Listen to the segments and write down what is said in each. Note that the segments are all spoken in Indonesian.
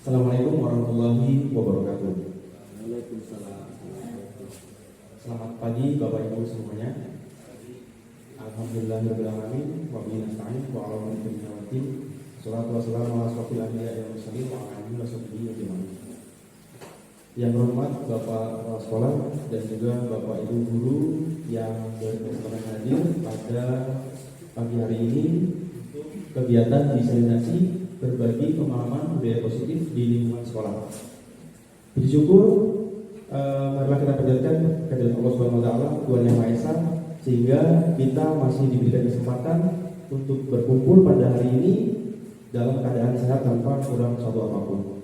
Assalamualaikum warahmatullahi wabarakatuh. Waalaikumsalam. Selamat pagi Bapak Ibu semuanya. Alhamdulillahirabbil alamin wa bihi nasta'in wa ala umuri waddin. Shalatu wassalamu ala asyrofil anbiya'i wal mursalin wa ala alihi washabbihi ajmain. Yang berhormat Bapak Kepala Sekolah dan juga Bapak Ibu guru yang berkenan hadir pada pagi hari ini kegiatan diseminasi berbagi pemahaman budaya positif di lingkungan sekolah. Puji syukur, marilah kita panjatkan kehadirat Allah Subhanahu wa taala, Tuhan Yang Maha Esa, sehingga kita masih diberikan kesempatan untuk berkumpul pada hari ini dalam keadaan sehat tanpa kurang satu apapun.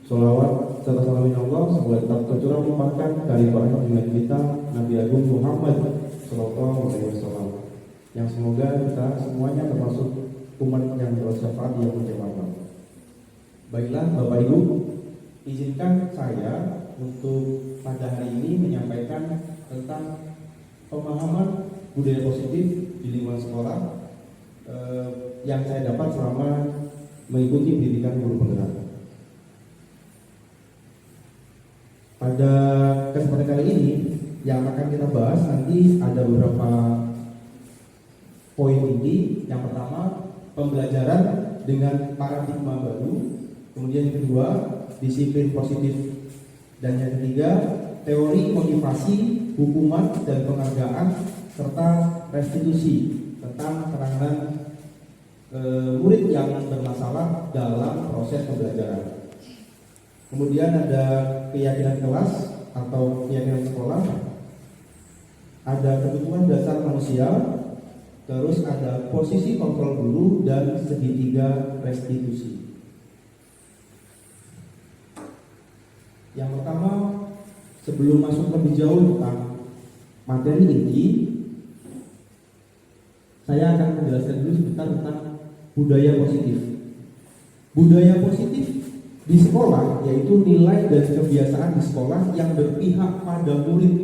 Sholawat serta salam Allah semoga tetap tercurah limpahkan dari para junjungan kita Nabi Agung Muhammad Sallallahu Alaihi Wasallam, yang semoga kita semuanya termasuk umat yang bersyafaat yang menjawab. Baiklah Bapak Ibu, izinkan saya untuk pada hari ini menyampaikan tentang pemahaman budaya positif di lingkungan sekolah yang saya dapat selama mengikuti pendidikan guru penggerak. Pada kesempatan kali ini yang akan kita bahas nanti ada beberapa poin inti. Yang pertama, pembelajaran dengan paradigma baru. Kemudian yang kedua, disiplin positif. Dan yang ketiga, teori motivasi, hukuman dan penghargaan serta restitusi tentang penanganan murid yang bermasalah dalam proses pembelajaran. Kemudian ada keyakinan kelas atau keyakinan sekolah, ada kebutuhan dasar manusia, terus ada posisi kontrol guru dan segitiga restitusi. Yang pertama, sebelum masuk lebih jauh tentang materi inti, saya akan menjelaskan dulu sebentar tentang budaya positif. Budaya positif di sekolah yaitu nilai dan kebiasaan di sekolah yang berpihak pada murid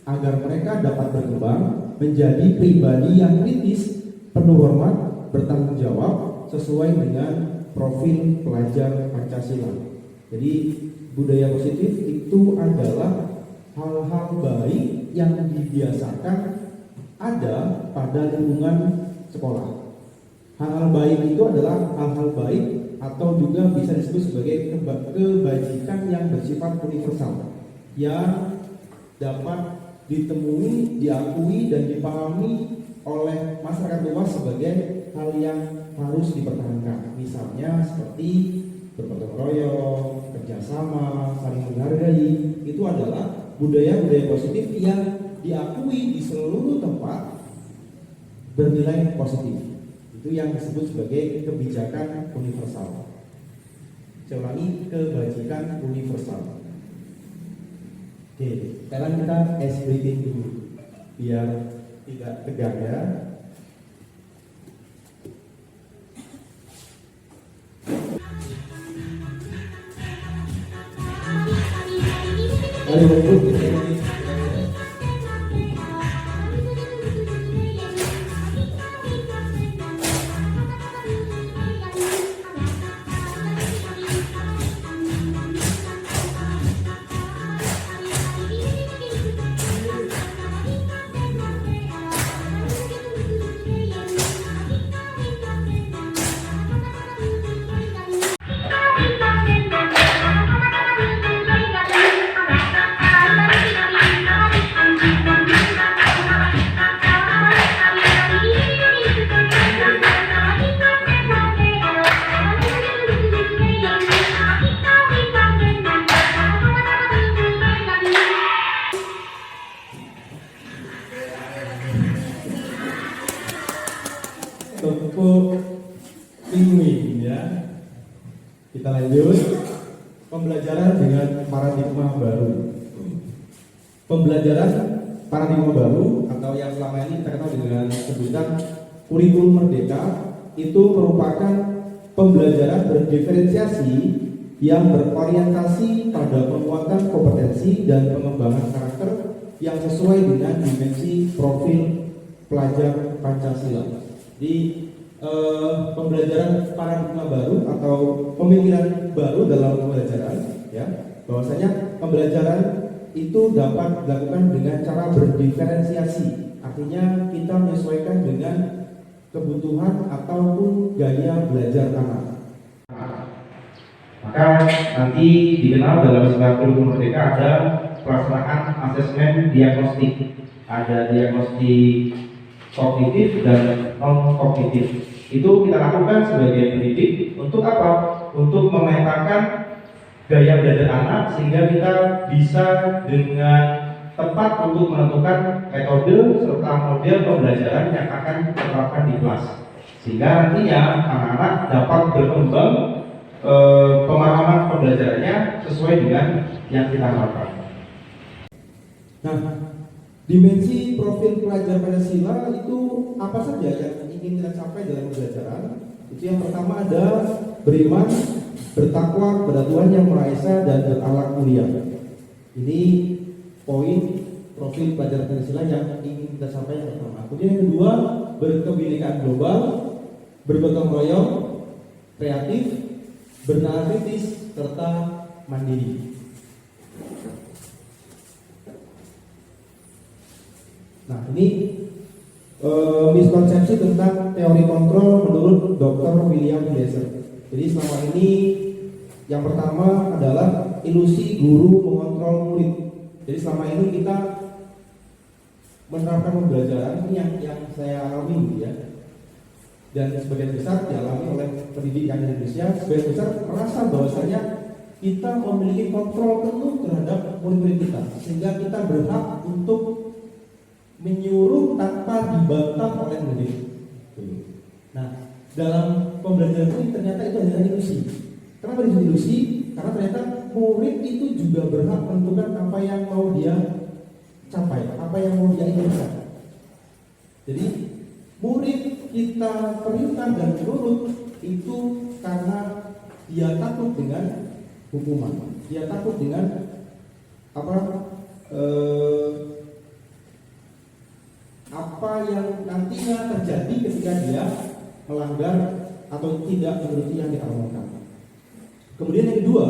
agar mereka dapat berkembang menjadi pribadi yang kritis, penuh hormat, bertanggung jawab sesuai dengan profil pelajar Pancasila. Jadi budaya positif itu adalah hal-hal baik yang dibiasakan ada pada lingkungan sekolah. Hal-hal baik itu adalah hal-hal baik atau juga bisa disebut sebagai kebajikan yang bersifat universal yang dapat ditemui, diakui dan dipahami oleh masyarakat luas sebagai hal yang harus dipertahankan. Misalnya seperti bergotong royong, kerjasama, saling menghargai, itu adalah budaya-budaya positif yang diakui di seluruh tempat bernilai positif. Itu yang disebut sebagai kebijakan universal. Saya ulangi, kebajikan universal. Oke, sekarang kita ice breathing dulu biar tidak tegang ya. Tepuk pinguin ya. Kita lanjut. Pembelajaran dengan paradigma baru. Pembelajaran paradigma baru atau yang selama ini kita kenal dengan sebutan kurikulum merdeka itu merupakan pembelajaran berdiferensiasi yang berorientasi pada penguatan kompetensi dan pengembangan karakter yang sesuai dengan dimensi profil pelajar Pancasila. Di pembelajaran paradigma baru atau pemikiran baru dalam pembelajaran, ya, bahwasanya pembelajaran itu dapat dilakukan dengan cara berdiferensiasi, artinya kita menyesuaikan dengan kebutuhan ataupun gaya belajar anak. Maka nanti dikenal dalam istilah kurikulum merdeka ada pelaksanaan asesmen diagnostik, ada diagnostik kognitif dan non kognitif. Itu kita lakukan sebagai pendidik untuk apa? Untuk memetakan gaya belajar anak sehingga kita bisa dengan tepat untuk menentukan metode serta model pembelajaran yang akan diterapkan di kelas, sehingga nantinya anak-anak dapat berkembang pemahaman pembelajarannya sesuai dengan yang kita harapkan. Nah, dimensi profil pelajar Pancasila itu apa saja yang ingin kita capai dalam pembelajaran? Itu yang pertama ada beriman, bertakwa kepada Tuhan Yang Maha Esa dan berakhlak mulia. Ini poin profil pelajar Pancasila yang ingin kita capai yang pertama. Kemudian yang kedua, berkebinekaan global, bergotong royong, kreatif, bernalar kritis, serta mandiri. Nah, ini miskonsepsi tentang teori kontrol menurut Dr. William Glasser. Jadi selama ini yang pertama adalah ilusi guru mengontrol murid. Jadi selama ini kita menerapkan pembelajaran ini yang saya alami, ya, dan sebagian besar dialami oleh pendidik yang Indonesia. Sebagian besar merasa bahwasanya kita memiliki kontrol penuh terhadap murid-murid kita, sehingga kita berhak untuk menyuruh tanpa dibantah oleh murid. Nah, dalam pembelajaran ini ternyata itu hanya ilusi. Kenapa disebut ilusi? Karena ternyata murid itu juga berhak menentukan apa yang mau dia capai, apa yang mau dia inginkan. Jadi murid kita perintah dan menurut itu karena dia takut dengan hukuman, dia takut dengan apa yang nantinya terjadi ketika dia melanggar atau tidak menuruti yang diamalkan. Kemudian yang kedua,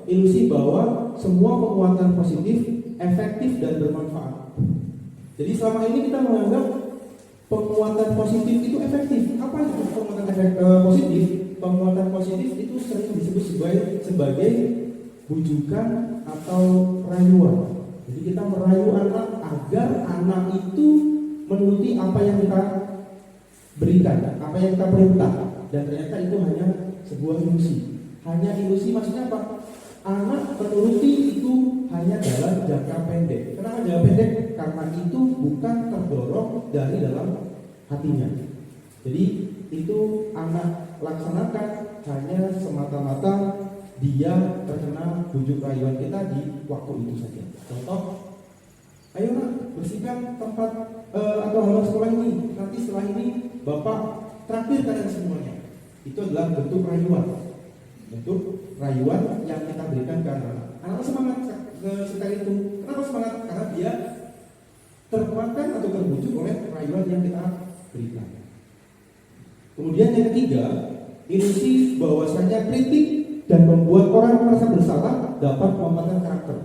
ilusi bahwa semua penguatan positif efektif dan bermanfaat. Jadi selama ini kita menganggap penguatan positif itu efektif. Apa itu penguatan positif? Penguatan positif itu sering disebut sebagai bujukan atau rayuan. Jadi kita merayu anak agar anak itu menuruti apa yang kita berikan, apa yang kita perintah, dan ternyata itu hanya sebuah ilusi. Hanya ilusi maksudnya apa? Anak menuruti itu hanya dalam jangka pendek. Kenapa jangka pendek? Karena itu bukan terdorong dari dalam hatinya. Jadi itu anak laksanakan hanya semata-mata dia terkena bujuk rayuan kita di waktu itu saja. Contoh, ayo nak bersihkan tempat atau halaman sekolah ini. Nanti setelah ini bapak traktir kalian semuanya. Itu adalah bentuk rayuan. Bentuk rayuan yang kita berikan ke anak semangat sekali itu. Kenapa semangat? Karena dia termakan atau terbujuk oleh rayuan yang kita berikan. Kemudian yang ketiga, ilusi bahwasanya kritik dan membuat orang merasa bersalah dapat mematahkan karakter.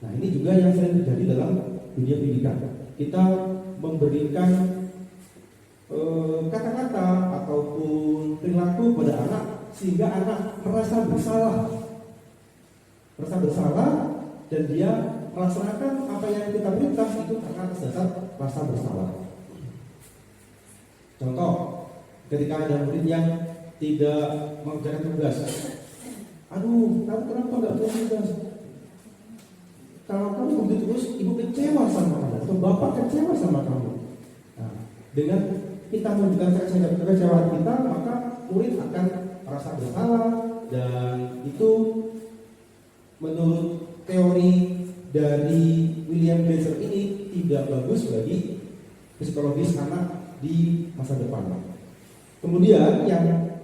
Nah, ini juga yang sering terjadi dalam dunia pendidikan. Kita memberikan kata-kata ataupun perilaku pada anak sehingga anak merasa bersalah, dan dia melaksanakan apa yang kita perintah itu karena atas dasar rasa bersalah. Contoh, ketika ada murid yang tidak mengerjakan tugas, aduh, kamu kenapa nggak punya tugas? Kalau kamu begitu terus, ibu kecewa sama kamu, atau bapak kecewa sama kamu. Nah, dengan kita menunjukkan kekecewaan kita, maka murid akan merasa bersalah, dan itu menurut teori dari William Glasser ini tidak bagus bagi psikologis anak di masa depan. Kemudian yang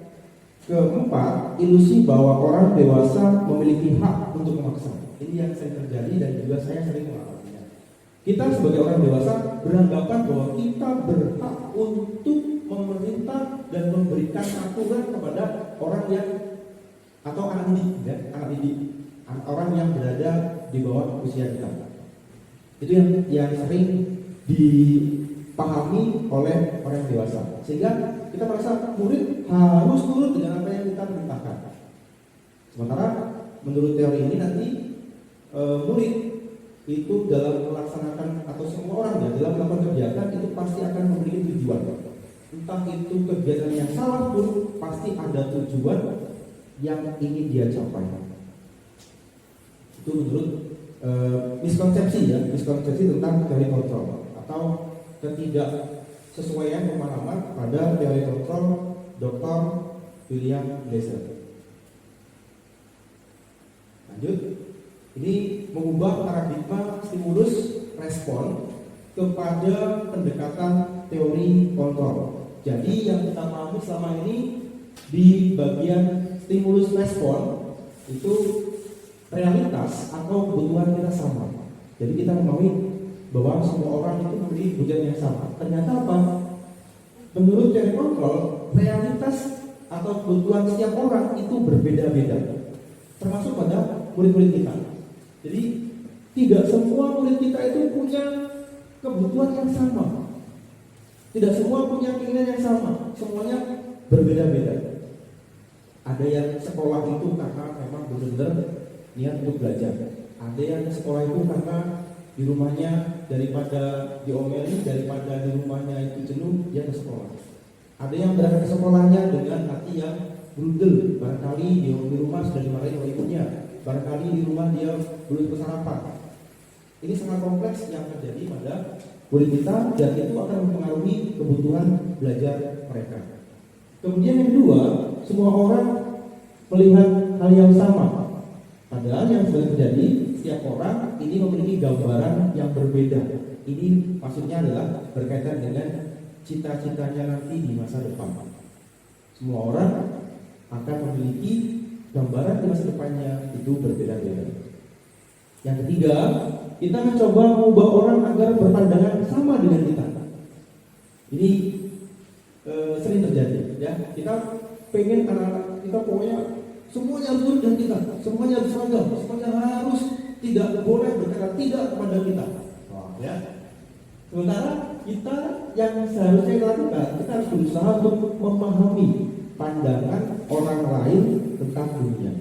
keempat, ilusi bahwa orang dewasa memiliki hak untuk memaksa. Ini yang sering terjadi dan juga saya sering mengalaminya. Kita sebagai orang dewasa beranggapan bahwa kita berhak untuk memerintah dan memberikan aturan kepada orang yang atau anak didik, ya, anak didik, orang yang berada di bawah usia kita. Itu yang sering dipahami oleh orang dewasa, sehingga kita merasa murid harus nurut dengan apa yang kita perintahkan. Sementara menurut teori ini nanti murid itu dalam melaksanakan atau semua orang ya dalam melakukan kegiatan itu pasti akan memiliki tujuan. Entah itu kegiatan yang salah pun pasti ada tujuan yang ingin dia capai. Itu menurut miskonsepsi tentang teori kontrol atau ketidaksesuaian pemahaman pada teori kontrol Dr. William Glasser. Lanjut, ini mengubah paradigma stimulus respon kepada pendekatan teori kontrol. Jadi yang kita pahami selama ini di bagian stimulus respon itu realitas atau kebutuhan kita sama. Jadi kita memahami bahwa semua orang itu memiliki kebutuhan yang sama. Ternyata apa? Menurut teori kontrol, realitas atau kebutuhan setiap orang itu berbeda-beda, termasuk pada murid-murid kita. Jadi tidak semua murid kita itu punya kebutuhan yang sama. Tidak semua punya keinginan yang sama. Semuanya berbeda-beda. Ada yang sekolah itu karena memang benar-benar niat untuk belajar. Ada yang sekolah itu karena di rumahnya daripada diomeli, daripada di rumahnya itu jenuh, dia ke sekolah. Ada yang berangkat ke sekolahnya dengan hati yang brudel. Barangkali di rumah sudah dimarahi oleh ibunya. Barangkali di rumah dia belum sarapan. Ini sangat kompleks yang terjadi pada murid kita dan itu akan mempengaruhi kebutuhan belajar mereka. Kemudian yang kedua, semua orang melihat hal yang sama. Padahal yang sedang terjadi, setiap orang ini memiliki gambaran yang berbeda. Ini maksudnya adalah berkaitan dengan cita-citanya nanti di masa depan. Semua orang akan memiliki gambaran di masa depannya itu berbeda-beda. Yang ketiga, kita mencoba mengubah orang agar berpandangan sama dengan kita. Ini sering terjadi, ya. Kita pengen anak-anak kita pokoknya semuanya harus nurut dengan kita, semuanya harus seragam, semuanya harus tidak boleh berkata tidak kepada kita. Wah, ya. Sementara kita yang seharusnya kita lakukan, kita harus berusaha untuk memahami pandangan orang lain tentang dunia.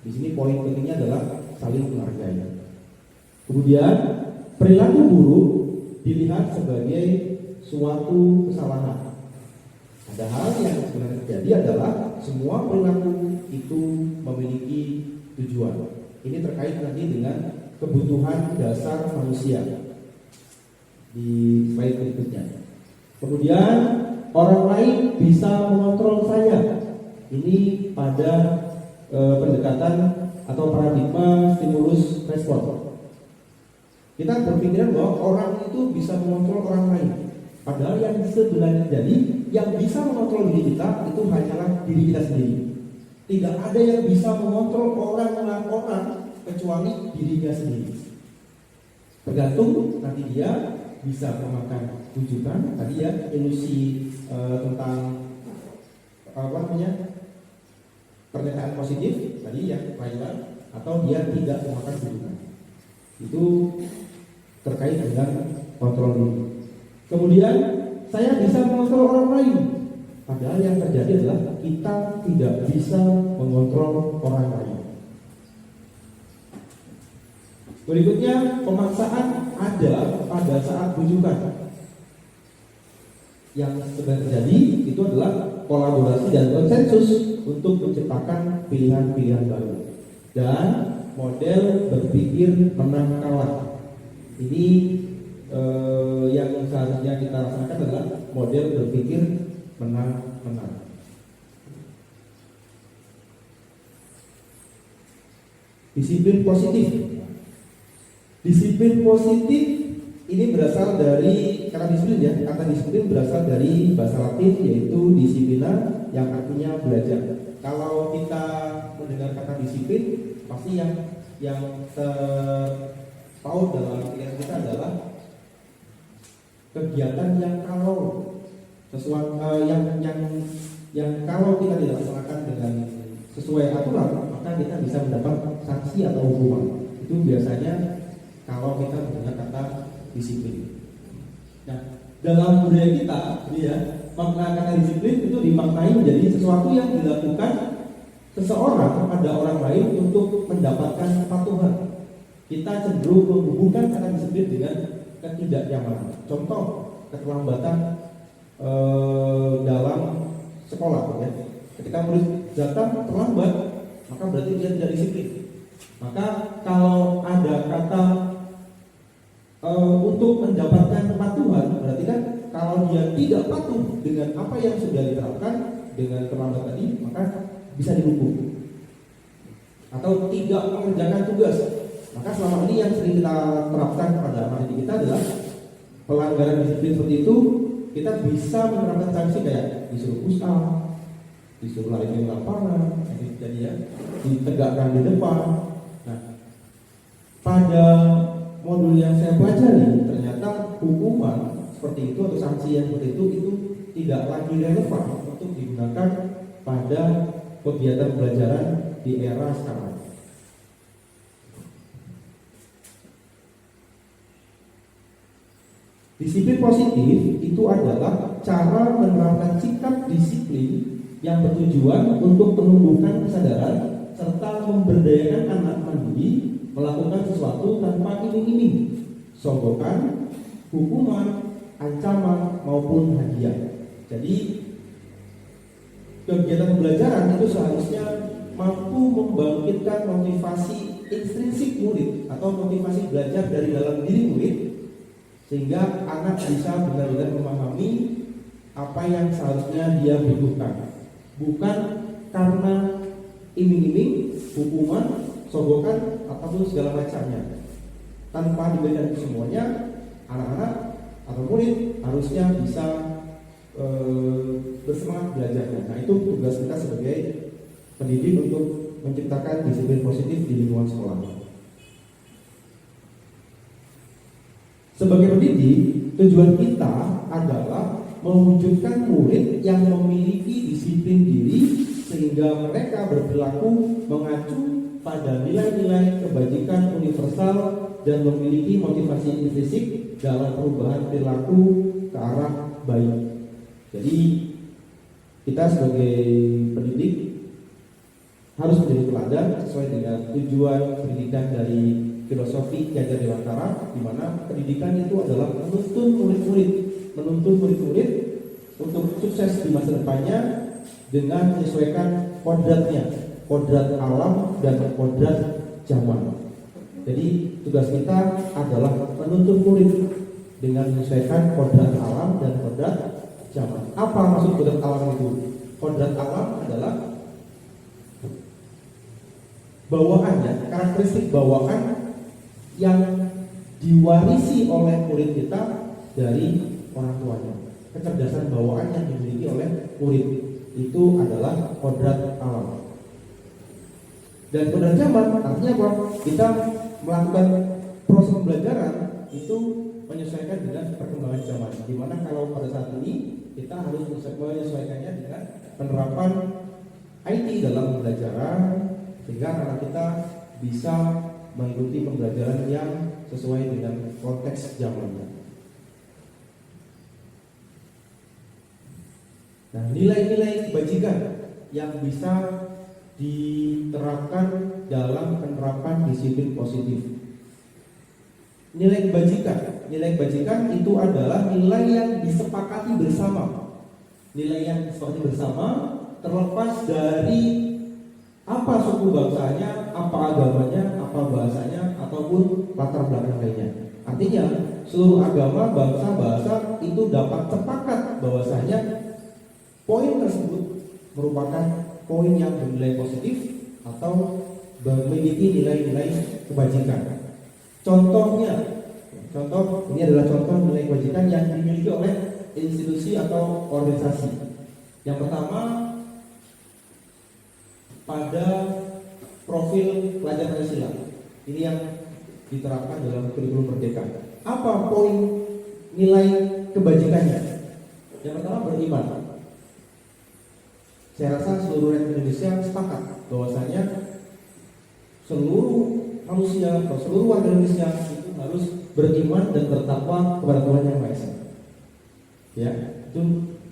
Di sini poin pentingnya adalah saling menghargai. Kemudian perilaku buruk dilihat sebagai suatu kesalahan. Padahal yang sebenarnya terjadi adalah semua perilaku itu memiliki tujuan. Ini terkait nanti dengan kebutuhan dasar manusia di slide berikutnya. Kemudian orang lain bisa mengontrol saya. Ini pada pendekatan atau paradigma stimulus respon. Kita berpikiran bahwa orang itu bisa mengontrol orang lain. Padahal yang sebenarnya terjadi, yang bisa mengontrol diri kita itu hanyalah diri kita sendiri. Tidak ada yang bisa mengontrol orang kecuali dirinya sendiri. Tergantung nanti dia bisa memakan rujukan tadi ya, ilusi tentang pernyataan positif tadi yang rayuan, atau dia tidak memakan rujukan. Itu terkait dengan kontrol diri. Kemudian saya bisa mengontrol orang lain. Padahal yang terjadi adalah kita tidak bisa mengontrol orang lain. Berikutnya, pemaksaan ada pada saat rujukan. Yang sebenarnya terjadi itu adalah kolaborasi dan konsensus untuk menciptakan pilihan-pilihan baru dan model berpikir menang kalah. Ini yang seharusnya kita rasakan adalah model berpikir menang-menang. Disiplin positif. Disiplin positif ini berasal dari kata disiplin ya. Kata disiplin berasal dari bahasa Latin yaitu disiplina yang artinya belajar. Kalau kita mendengar kata disiplin, pasti yang terpaut dalam pikiran kita adalah kegiatan yang kalau sesuatu yang kalau kita tidak laksanakan dengan sesuai aturan, maka kita bisa mendapat sanksi atau hukuman. Itu biasanya kalau kita menggunakan kata disiplin. Nah, dalam budaya kita, ya, makna kata disiplin itu dimaknai menjadi sesuatu yang dilakukan seseorang pada orang lain untuk mendapatkan kepatuhan. Kita cenderung menghubungkan kata disiplin dengan ketidaknyamanan. Contoh, keterlambatan dalam sekolah, ya. Ketika murid datang terlambat, maka berarti dia tidak disiplin. Maka kalau ada kata untuk mendapatkan kepatuhan, berarti kan kalau dia tidak patuh dengan apa yang sudah diterapkan dengan terlambat tadi, maka bisa dihukum. Atau tidak mengerjakan tugas, maka selama ini yang sering kita terapkan pada anak kita adalah pelanggaran disiplin seperti itu. Kita bisa menerapkan sanksi kayak disuruh push up, disuruh lari di lapangan, jadi ya, ditegakkan di depan. Nah, pada modul yang saya pelajari, ternyata hukuman seperti itu atau sanksi yang seperti itu tidak lagi relevan untuk digunakan pada kegiatan pembelajaran di era sekarang. Disiplin positif itu adalah cara menerapkan sikap disiplin yang bertujuan untuk menumbuhkan kesadaran serta memberdayakan anak mandiri melakukan sesuatu tanpa iming-iming, sogokan, hukuman, ancaman maupun hadiah. Jadi kegiatan pembelajaran itu seharusnya mampu membangkitkan motivasi intrinsik murid atau motivasi belajar dari dalam diri murid, sehingga anak bisa benar-benar memahami apa yang seharusnya dia butuhkan, bukan karena iming-iming, hukuman, sogokan, ataupun segala macamnya. Tanpa diberikan itu semuanya, anak-anak atau murid harusnya bisa bersemangat belajarnya. Nah, itu tugas kita sebagai pendidik untuk menciptakan disiplin positif di lingkungan sekolah. Sebagai pendidik, tujuan kita adalah mewujudkan murid yang memiliki disiplin diri sehingga mereka berperilaku mengacu pada nilai-nilai kebajikan universal dan memiliki motivasi intrinsik dalam perubahan perilaku ke arah baik. Jadi kita sebagai pendidik harus menjadi teladan sesuai dengan tujuan pendidikan dari filosofi Ki Hajar Dewantara, di mana pendidikan itu adalah menuntun murid-murid untuk sukses di masa depannya dengan menyesuaikan kodratnya, kodrat alam dan kodrat zaman. Jadi tugas kita adalah menuntun murid dengan menyesuaikan kodrat alam dan kodrat zaman. Apa maksud kodrat alam itu? Kodrat alam adalah bawaannya, karakteristik bawaan yang diwarisi oleh murid kita dari orang tuanya. Kecerdasan bawaan yang dimiliki oleh murid itu adalah kodrat alam. Dan kodrat zaman artinya apa? Kita melakukan proses pembelajaran itu menyesuaikan dengan perkembangan zaman. Dimana kalau pada saat ini kita harus menyesuaikannya dengan penerapan IT dalam pembelajaran, sehingga anak kita bisa mengikuti pembelajaran yang sesuai dengan konteks zamannya. Nah, nilai-nilai kebajikan yang bisa diterapkan dalam penerapan disiplin positif. Nilai kebajikan itu adalah nilai yang disepakati bersama. Nilai yang disepakati bersama terlepas dari apa suku bangsanya, apa agamanya, apa bahasanya, ataupun latar belakang lainnya. Artinya seluruh agama, bangsa, bahasa itu dapat sepakat bahwasanya poin tersebut merupakan poin yang bernilai positif atau memiliki nilai-nilai kebajikan. Contoh ini adalah contoh nilai kebajikan yang dimiliki oleh institusi atau organisasi. Yang pertama, pada profil pelajar Pancasila. Ini yang diterapkan dalam kurikulum Merdeka. Apa poin nilai kebajikannya? Yang pertama beriman. Saya rasa seluruh rakyat Indonesia sepakat bahwasanya seluruh manusia atau seluruh warga Indonesia itu harus beriman dan bertakwa kepada Tuhan Yang Maha Esa. Ya, itu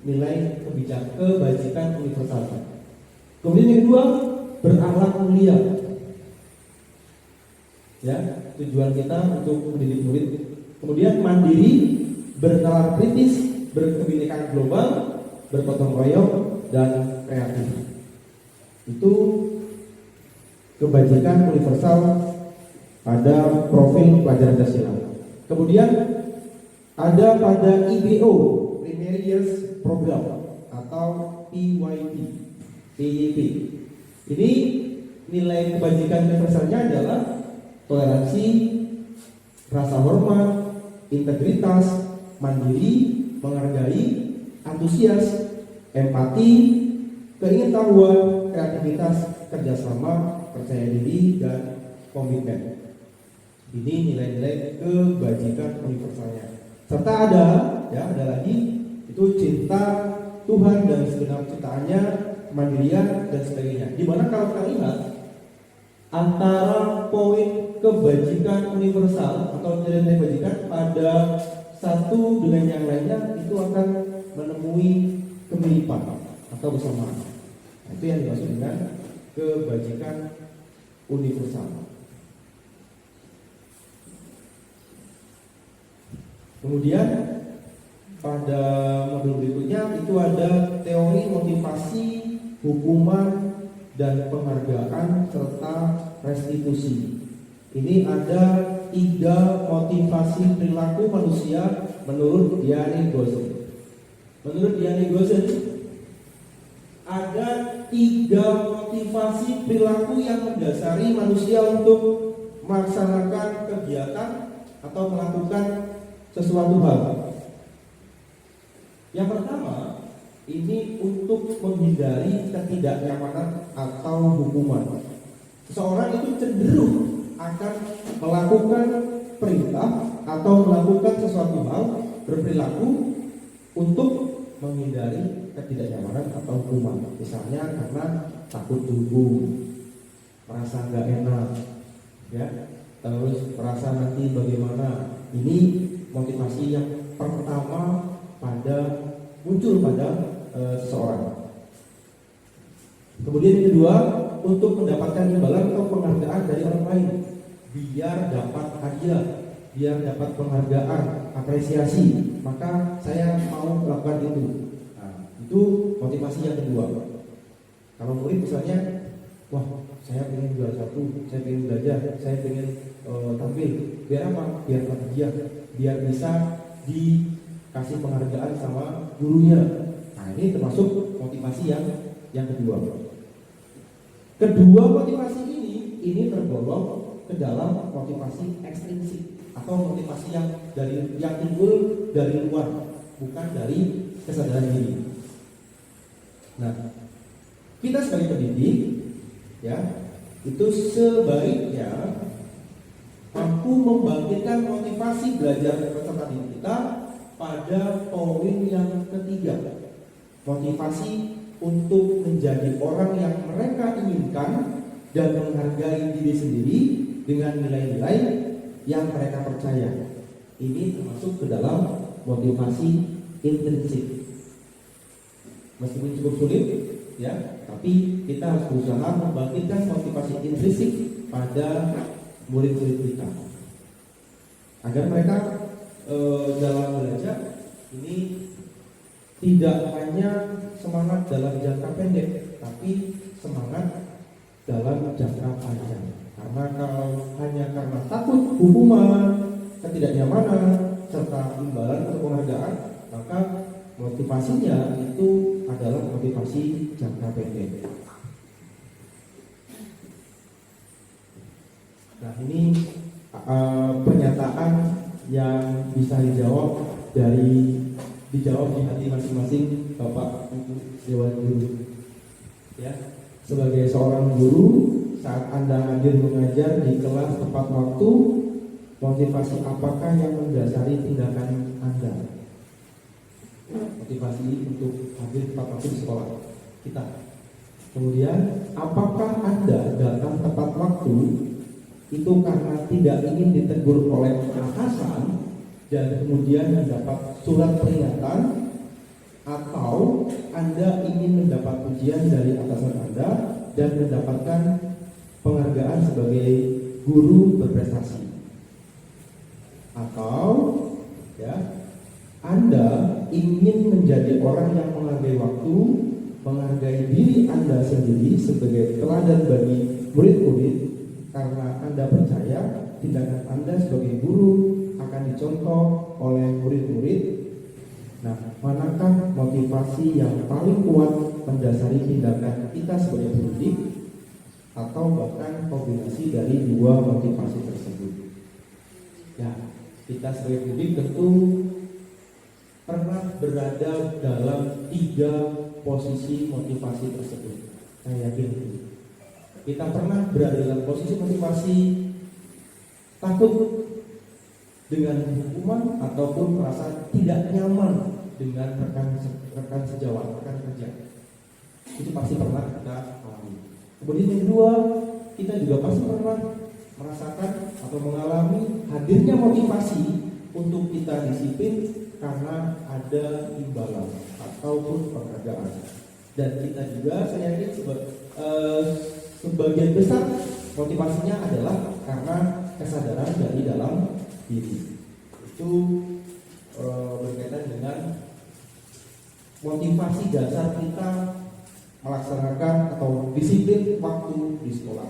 nilai kebajikan universal. Kemudian yang kedua, berakhlak mulia. Ya, tujuan kita untuk mendidik murid. Kemudian mandiri, bernalar kritis, berkebinekaan global, bergotong royong, dan kreatif. Itu kebajikan universal pada profil pelajar Pancasila. Kemudian ada pada IBO, Primary Years Program atau PYP. Ini nilai kebajikan universalnya adalah toleransi, rasa hormat, integritas, mandiri, menghargai, antusias, empati, keingintahuan, kreativitas, kerjasama, percaya diri, dan komitmen. Ini nilai-nilai kebajikan universalnya. Serta ada lagi itu cinta Tuhan dan segenap ciptaannya, kemandirian dan sebagainya. Dimana kalau kita lihat antara poin kebajikan universal atau nilai kebajikan pada satu dengan yang lainnya itu akan menemui kemiripan atau bersamaan. Itu yang dimaksud dengan kebajikan universal. Kemudian pada modul berikutnya itu ada teori motivasi, hukuman, dan penghargaan serta restitusi. Ini ada 3 motivasi perilaku manusia menurut Diane Gossen. Menurut Diane Gossen ada 3 motivasi perilaku yang mendasari manusia untuk melaksanakan kegiatan atau melakukan sesuatu hal. Yang pertama, ini untuk menghindari ketidaknyamanan atau hukuman. Seseorang itu cenderung akan melakukan perintah atau melakukan sesuatu hal, berperilaku untuk menghindari ketidaknyamanan atau hukuman. Misalnya karena takut dihukum, merasa nggak enak, ya, terus merasa nanti bagaimana. Ini motivasi yang pertama muncul pada seseorang. Kemudian yang kedua, untuk mendapatkan imbalan atau penghargaan dari orang lain, biar dapat hadiah, biar dapat penghargaan, apresiasi, maka saya mau melakukan itu. Nah, itu motivasi yang kedua. Kalau murid misalnya, wah, saya ingin juara 1, saya ingin belajar, saya ingin tampil, biar apa? Biar hadiah, biar bisa dikasih penghargaan sama gurunya. Nah, ini termasuk motivasi yang kedua. Kedua motivasi ini tergolong ke dalam motivasi ekstrinsik atau motivasi yang timbul dari luar, bukan dari kesadaran diri. Nah, kita sebagai pendidik, ya, itu sebaiknya mampu membangkitkan motivasi belajar peserta didik kita pada poin yang ketiga, motivasi untuk menjadi orang yang mereka inginkan dan menghargai diri sendiri dengan nilai-nilai yang mereka percaya. Ini termasuk ke dalam motivasi intrinsik. Meskipun cukup sulit, ya, tapi kita harus berusaha membangkitkan motivasi intrinsik pada murid-murid kita agar mereka dalam belajar ini tidak hanya semangat dalam jangka pendek, tapi semangat dalam jangka panjang. Karena kalau hanya karena takut hukuman, ketidaknyamanan, serta imbalan atau penghargaan, maka motivasinya itu adalah motivasi jangka pendek. Nah, ini pernyataan yang bisa dijawab di hati masing-masing Bapak Ibu Dewan Guru. Ya, sebagai seorang guru, saat Anda hadir mengajar di kelas tepat waktu, motivasi apakah yang mendasari tindakan Anda? motivasi untuk hadir tepat waktu di sekolah kita. Kemudian, apakah Anda datang tepat waktu itu karena tidak ingin ditegur oleh atasan dan kemudian mendapat surat peringatan, atau Anda ingin mendapat pujian dari atasan Anda dan mendapatkan penghargaan sebagai guru berprestasi? Atau ya, Anda ingin menjadi orang yang menghargai waktu, menghargai diri Anda sendiri sebagai teladan bagi murid-murid, karena Anda percaya tindakan Anda sebagai guru akan dicontoh oleh murid-murid. Nah, manakah motivasi yang paling kuat mendasari tindakan kita sebagai pendidik, atau bahkan kombinasi dari dua motivasi tersebut? Ya, kita sebagai pendidik tentu pernah berada dalam 3 posisi motivasi tersebut. Saya yakin kita pernah berada dalam posisi motivasi takut dengan hukuman ataupun merasa tidak nyaman dengan rekan sejawat, rekan kerja. Itu pasti pernah kita alami. Kemudian yang kedua, kita juga pasti pernah merasakan atau mengalami hadirnya motivasi untuk kita disiplin karena ada imbalan ataupun penghargaan. Dan kita juga, saya yakin sebagian besar motivasinya adalah karena kesadaran dari dalam diri. Itu berkaitan dengan motivasi dasar kita melaksanakan atau disiplin waktu di sekolah.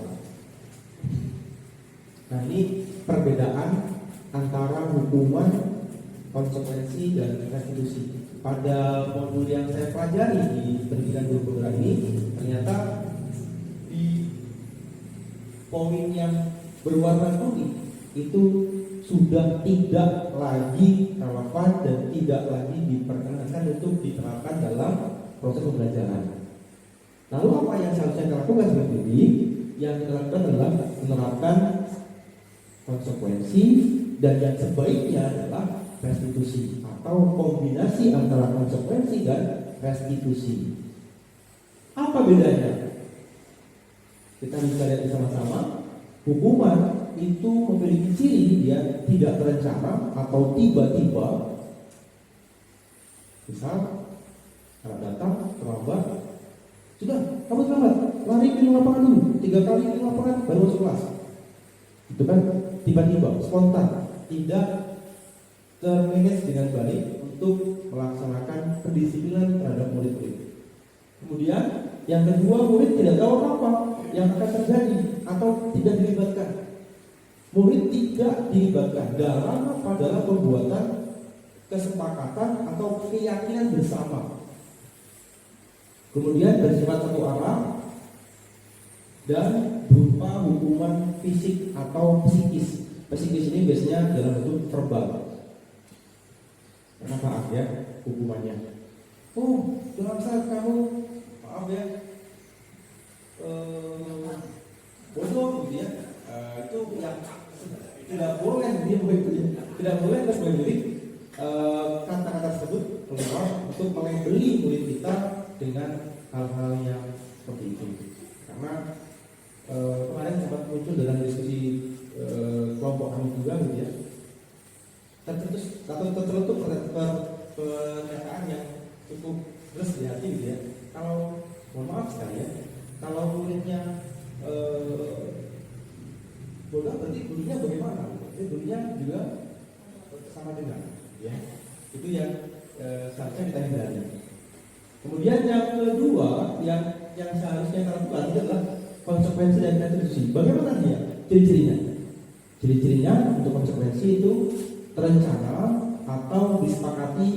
Nah, ini perbedaan antara hukuman, konsekuensi, dan restitusi. Pada modul yang saya pelajari di pendidikan guru penggerak ini, ternyata di poin yang berwarna kuning itu sudah tidak lagi relevan dan tidak lagi diperkenankan untuk diterapkan dalam proses pembelajaran. Lalu apa yang seharusnya kita lakukan sebagai pendidik? Yang kita lakukan adalah menerapkan konsekuensi, dan yang sebaiknya adalah restitusi atau kombinasi antara konsekuensi dan restitusi. Apa bedanya? Kita bisa lihat bersama-sama. Hukuman itu memiliki ciri dia tidak terencana atau tiba-tiba. Misal, kalau datang terlambat, sudah, kamu terlambat, lari ke lapangan dulu, 3 kali ke lapangan baru masuk kelas. Itu kan tiba-tiba, spontan, tidak termanage dengan baik untuk melaksanakan pendisiplinan terhadap murid-murid. Kemudian yang kedua, murid tidak tahu apa yang akan terjadi atau tidak dilibatkan. Murid tidak dilibatkan dalam pembuatan kesepakatan atau keyakinan bersama. Kemudian bersifat satu arah dan berupa hukuman fisik atau psikis. Psikis ini biasanya dalam bentuk verbal. Karena maaf ya, hukumannya. Oh, dalam saat kamu, maaf ya, bodoh gitu ya, itu yang tidak boleh dia tidak boleh kita sebagai murid kata-kata tersebut keluar untuk melabeli murid kita dengan hal-hal yang seperti itu. Karena kemarin sempat muncul dalam diskusi kelompok kami juga gitu ya, tertentu pernyataan yang cukup beres di hati gitu ya. Kalau mohon maaf sekali ya, kalau muridnya bodoh berarti gurunya bagaimana? Gurunya juga sama dengan ya. Itu yang seharusnya kita hindari. Kemudian yang kedua yang seharusnya kita lakukan adalah konsekuensi dan restitusi. Bagaimana dia? Ciri-cirinya. Ciri-cirinya untuk konsekuensi itu terencana atau disepakati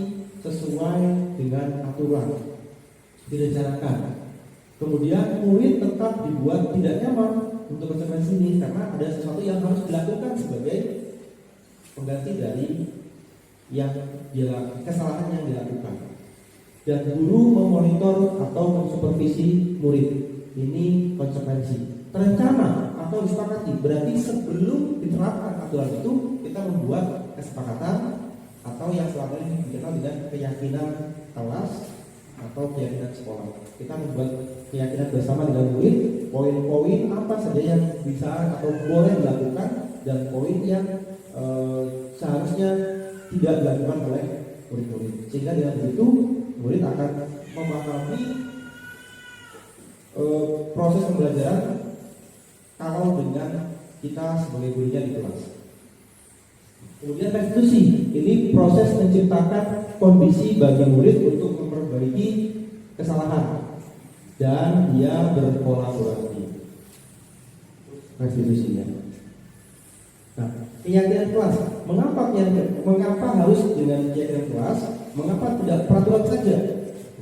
sesuai dengan aturan, direncanakan. Kemudian murid tetap dibuat tidak nyaman untuk konsekuensi ini karena ada sesuatu yang harus dilakukan sebagai pengganti dari kesalahan yang dilakukan. Dan guru memonitor atau mensupervisi murid. Ini konsekuensi. Terencana atau disepakati berarti sebelum diterapkan aturan itu kita membuat kesepakatan atau yang selama ini dikenal dengan keyakinan kelas atau keyakinan sekolah. Kita membuat keyakinan bersama dengan murid, poin-poin apa saja yang bisa atau boleh dilakukan dan poin yang seharusnya tidak dilakukan oleh murid-murid. Sehingga dengan begitu murid akan memahami proses pembelajaran kalau dengan kita sebagai gurunya di kelas. Kemudian restitusi, ini proses menciptakan kondisi bagi murid untuk memperbaiki kesalahan dan dia berkolaborasi. Restitusinya. Nah, keyakinan kelas. Mengapa harus dengan keyakinan kelas? Mengapa tidak peraturan saja?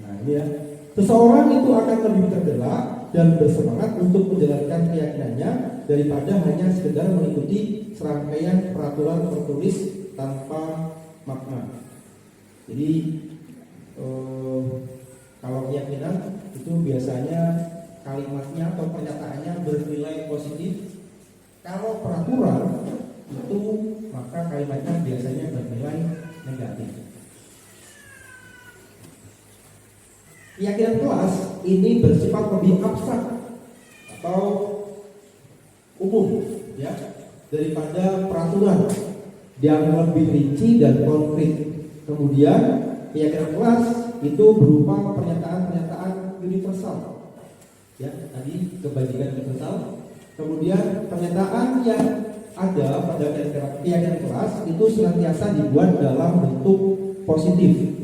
Nah, ini ya. Seseorang itu akan lebih tergerak dan bersemangat untuk menjalankan keyakinannya daripada hanya sekedar mengikuti serangkaian peraturan tertulis tanpa makna. Jadi kalau keyakinan itu biasanya kalimatnya atau pernyataannya bernilai positif. Kalau peraturan itu maka kalimatnya biasanya bernilai negatif. Keyakinan kelas ini bersifat lebih abstrak atau umum, ya, daripada peraturan yang lebih rinci dan konkret. Kemudian keyakinan kelas itu berupa pernyataan-pernyataan universal, ya, tadi kebajikan universal. Kemudian pernyataan yang ada pada keyakinan kelas itu senantiasa dibuat dalam bentuk positif.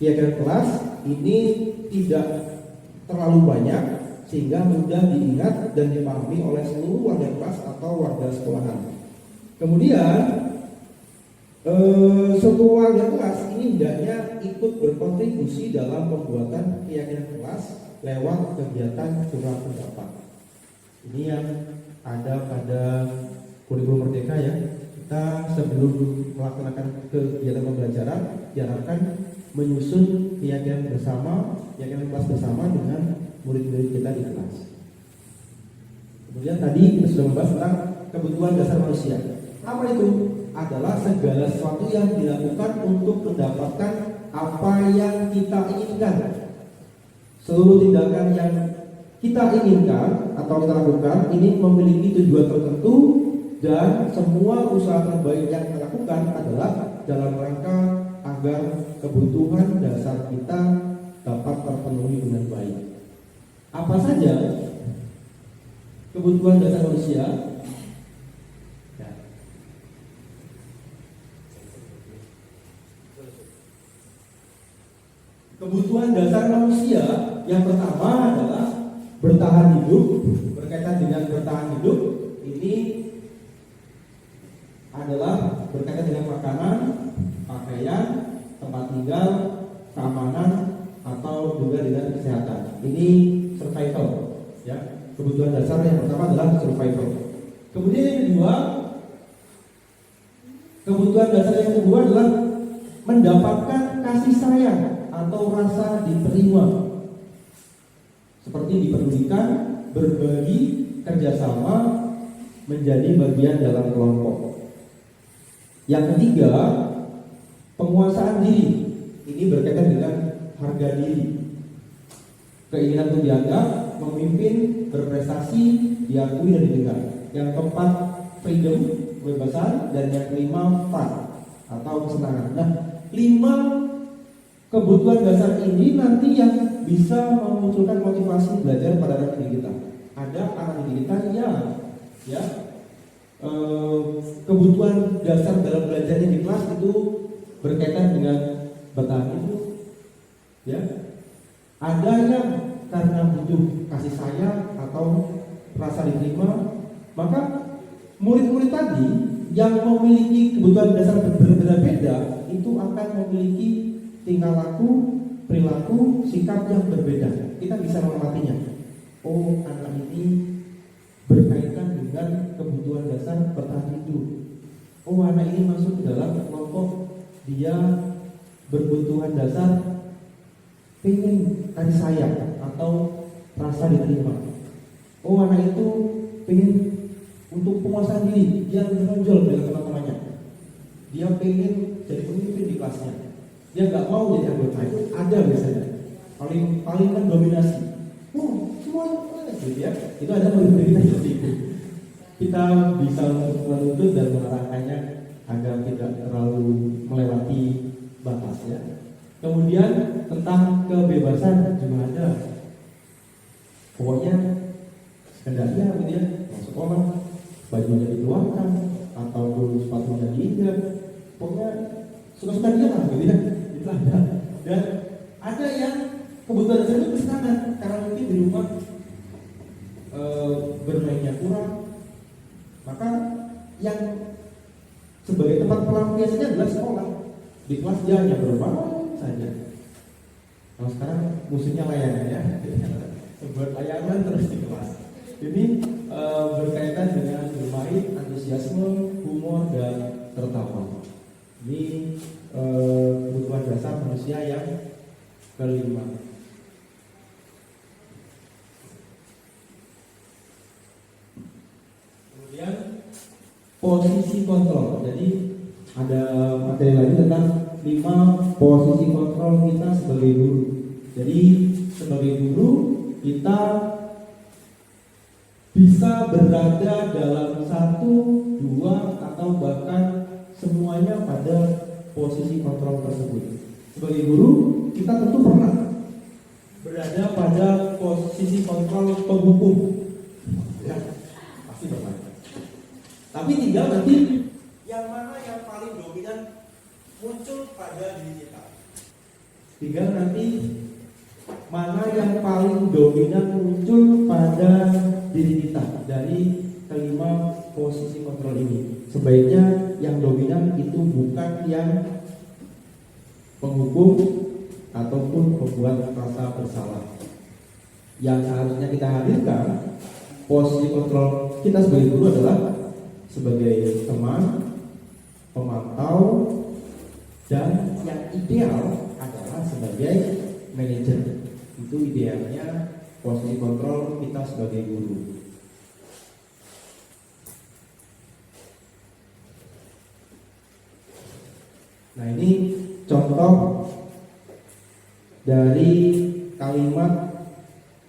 Keyakinan kelas ini tidak terlalu banyak sehingga mudah diingat dan dipahami oleh seluruh warga kelas atau warga sekolahan. Kemudian seluruh warga kelas ini hendaknya ikut berkontribusi dalam pembuatan keyakinan kelas lewat kegiatan curah pendapat. Ini yang ada pada kurikulum Merdeka, ya. Kita sebelum melaksanakan kegiatan pembelajaran diharapkan menyusun keyakinan kelas bersama dengan murid-murid kita di kelas. Kemudian tadi kita sudah membahas tentang kebutuhan dasar manusia. Apa itu? Adalah segala sesuatu yang dilakukan untuk mendapatkan apa yang kita inginkan. Seluruh tindakan yang kita inginkan atau kita lakukan ini memiliki tujuan tertentu dan semua usaha terbaik yang kita lakukan adalah dalam rangka agar kebutuhan dasar kita dapat terpenuhi dengan baik. Apa saja kebutuhan dasar manusia? Ya. Kebutuhan dasar manusia yang pertama adalah bertahan hidup. Berkaitan dengan bertahan hidup ini adalah berkaitan dengan makanan, pakaian, tempat tinggal, keamanan, atau juga dengan kesehatan. Ini survival, ya. Kebutuhan dasar yang pertama adalah survival. Kemudian yang kedua, kebutuhan dasar yang kedua adalah mendapatkan kasih sayang atau rasa diterima, seperti dipedulikan, berbagi, kerjasama, menjadi bagian dalam kelompok. Yang ketiga, penguasaan diri. Ini berkaitan dengan harga diri. Keinginan untuk dianggap, memimpin, berprestasi, diakui dan didengar. Yang keempat, freedom, kebebasan, dan yang kelima, fun atau kesenangan. Nah, 5 kebutuhan dasar ini nanti yang bisa memunculkan motivasi belajar pada anak didik kita. Ada anak didik kita yang kebutuhan dasar dalam belajarnya di kelas itu berkaitan dengan bertahan hidup, ya. Ada yang karena butuh kasih sayang atau rasa diterima. Maka murid-murid tadi yang memiliki kebutuhan dasar berbeda-beda itu akan memiliki tingkah laku, perilaku, sikap yang berbeda. Kita bisa mengamatinya. Oh, anak ini berkaitan dengan kebutuhan dasar bertahan hidup. Oh, anak ini masuk ke dalam kelompok dia berkebutuhan dasar pengen kasih sayang atau rasa diterima. Oh, anak itu pengen untuk penguasaan diri, dia menonjol dengan teman-temannya. Dia pengen jadi pemimpin di kelasnya. Dia nggak mau jadi anggota, itu ada biasanya. Paling kan dominasi. Semuanya gitu ya. Itu ada murid kita seperti itu. Kita bisa menuntut dan mengarahkannya agar tidak terlalu melewati batas ya. Kemudian tentang kebebasan juga ada. Pokoknya sekedarnya gitu ya, mau sekolah, bajunya dikeluarkan ataupun sepatunya diinjak, pokoknya suka-suka dia lah gitu ya. Itu ada. Dan ada yang kebutuhan dasar itu kesana karena mungkin di rumah bermainnya kurang, maka yang sebagai tempat pelampiasannya adalah sekolah. Di kelas dia hanya bermain saja. Kalau sekarang musuhnya layanan ya, buat layanan terus di kelas. Ini berkaitan dengan bermain, antusiasme, humor dan tertawa. Ini kebutuhan dasar manusia yang kelima. Kemudian posisi kontrol. Jadi ada materi lagi tentang 5 posisi kontrol kita sebagai guru. Jadi sebagai guru kita bisa berada dalam 1, 2 atau bahkan semuanya pada posisi kontrol tersebut. Sebagai guru kita tentu pernah berada pada posisi kontrol penghukum. Ya, pasti pernah. Tapi tinggal nanti yang mana yang paling dominan muncul pada diri kita. Tinggal nanti mana yang paling dominan muncul pada diri kita dari kelima posisi kontrol ini. Sebaiknya yang dominan itu bukan yang penghukum ataupun membuat rasa bersalah. Yang seharusnya kita hadirkan posisi kontrol kita sebagai guru adalah sebagai teman, pemantau, dan yang ideal adalah sebagai manajer. Itu idealnya posisi kontrol kita sebagai guru. Nah, ini contoh dari kalimat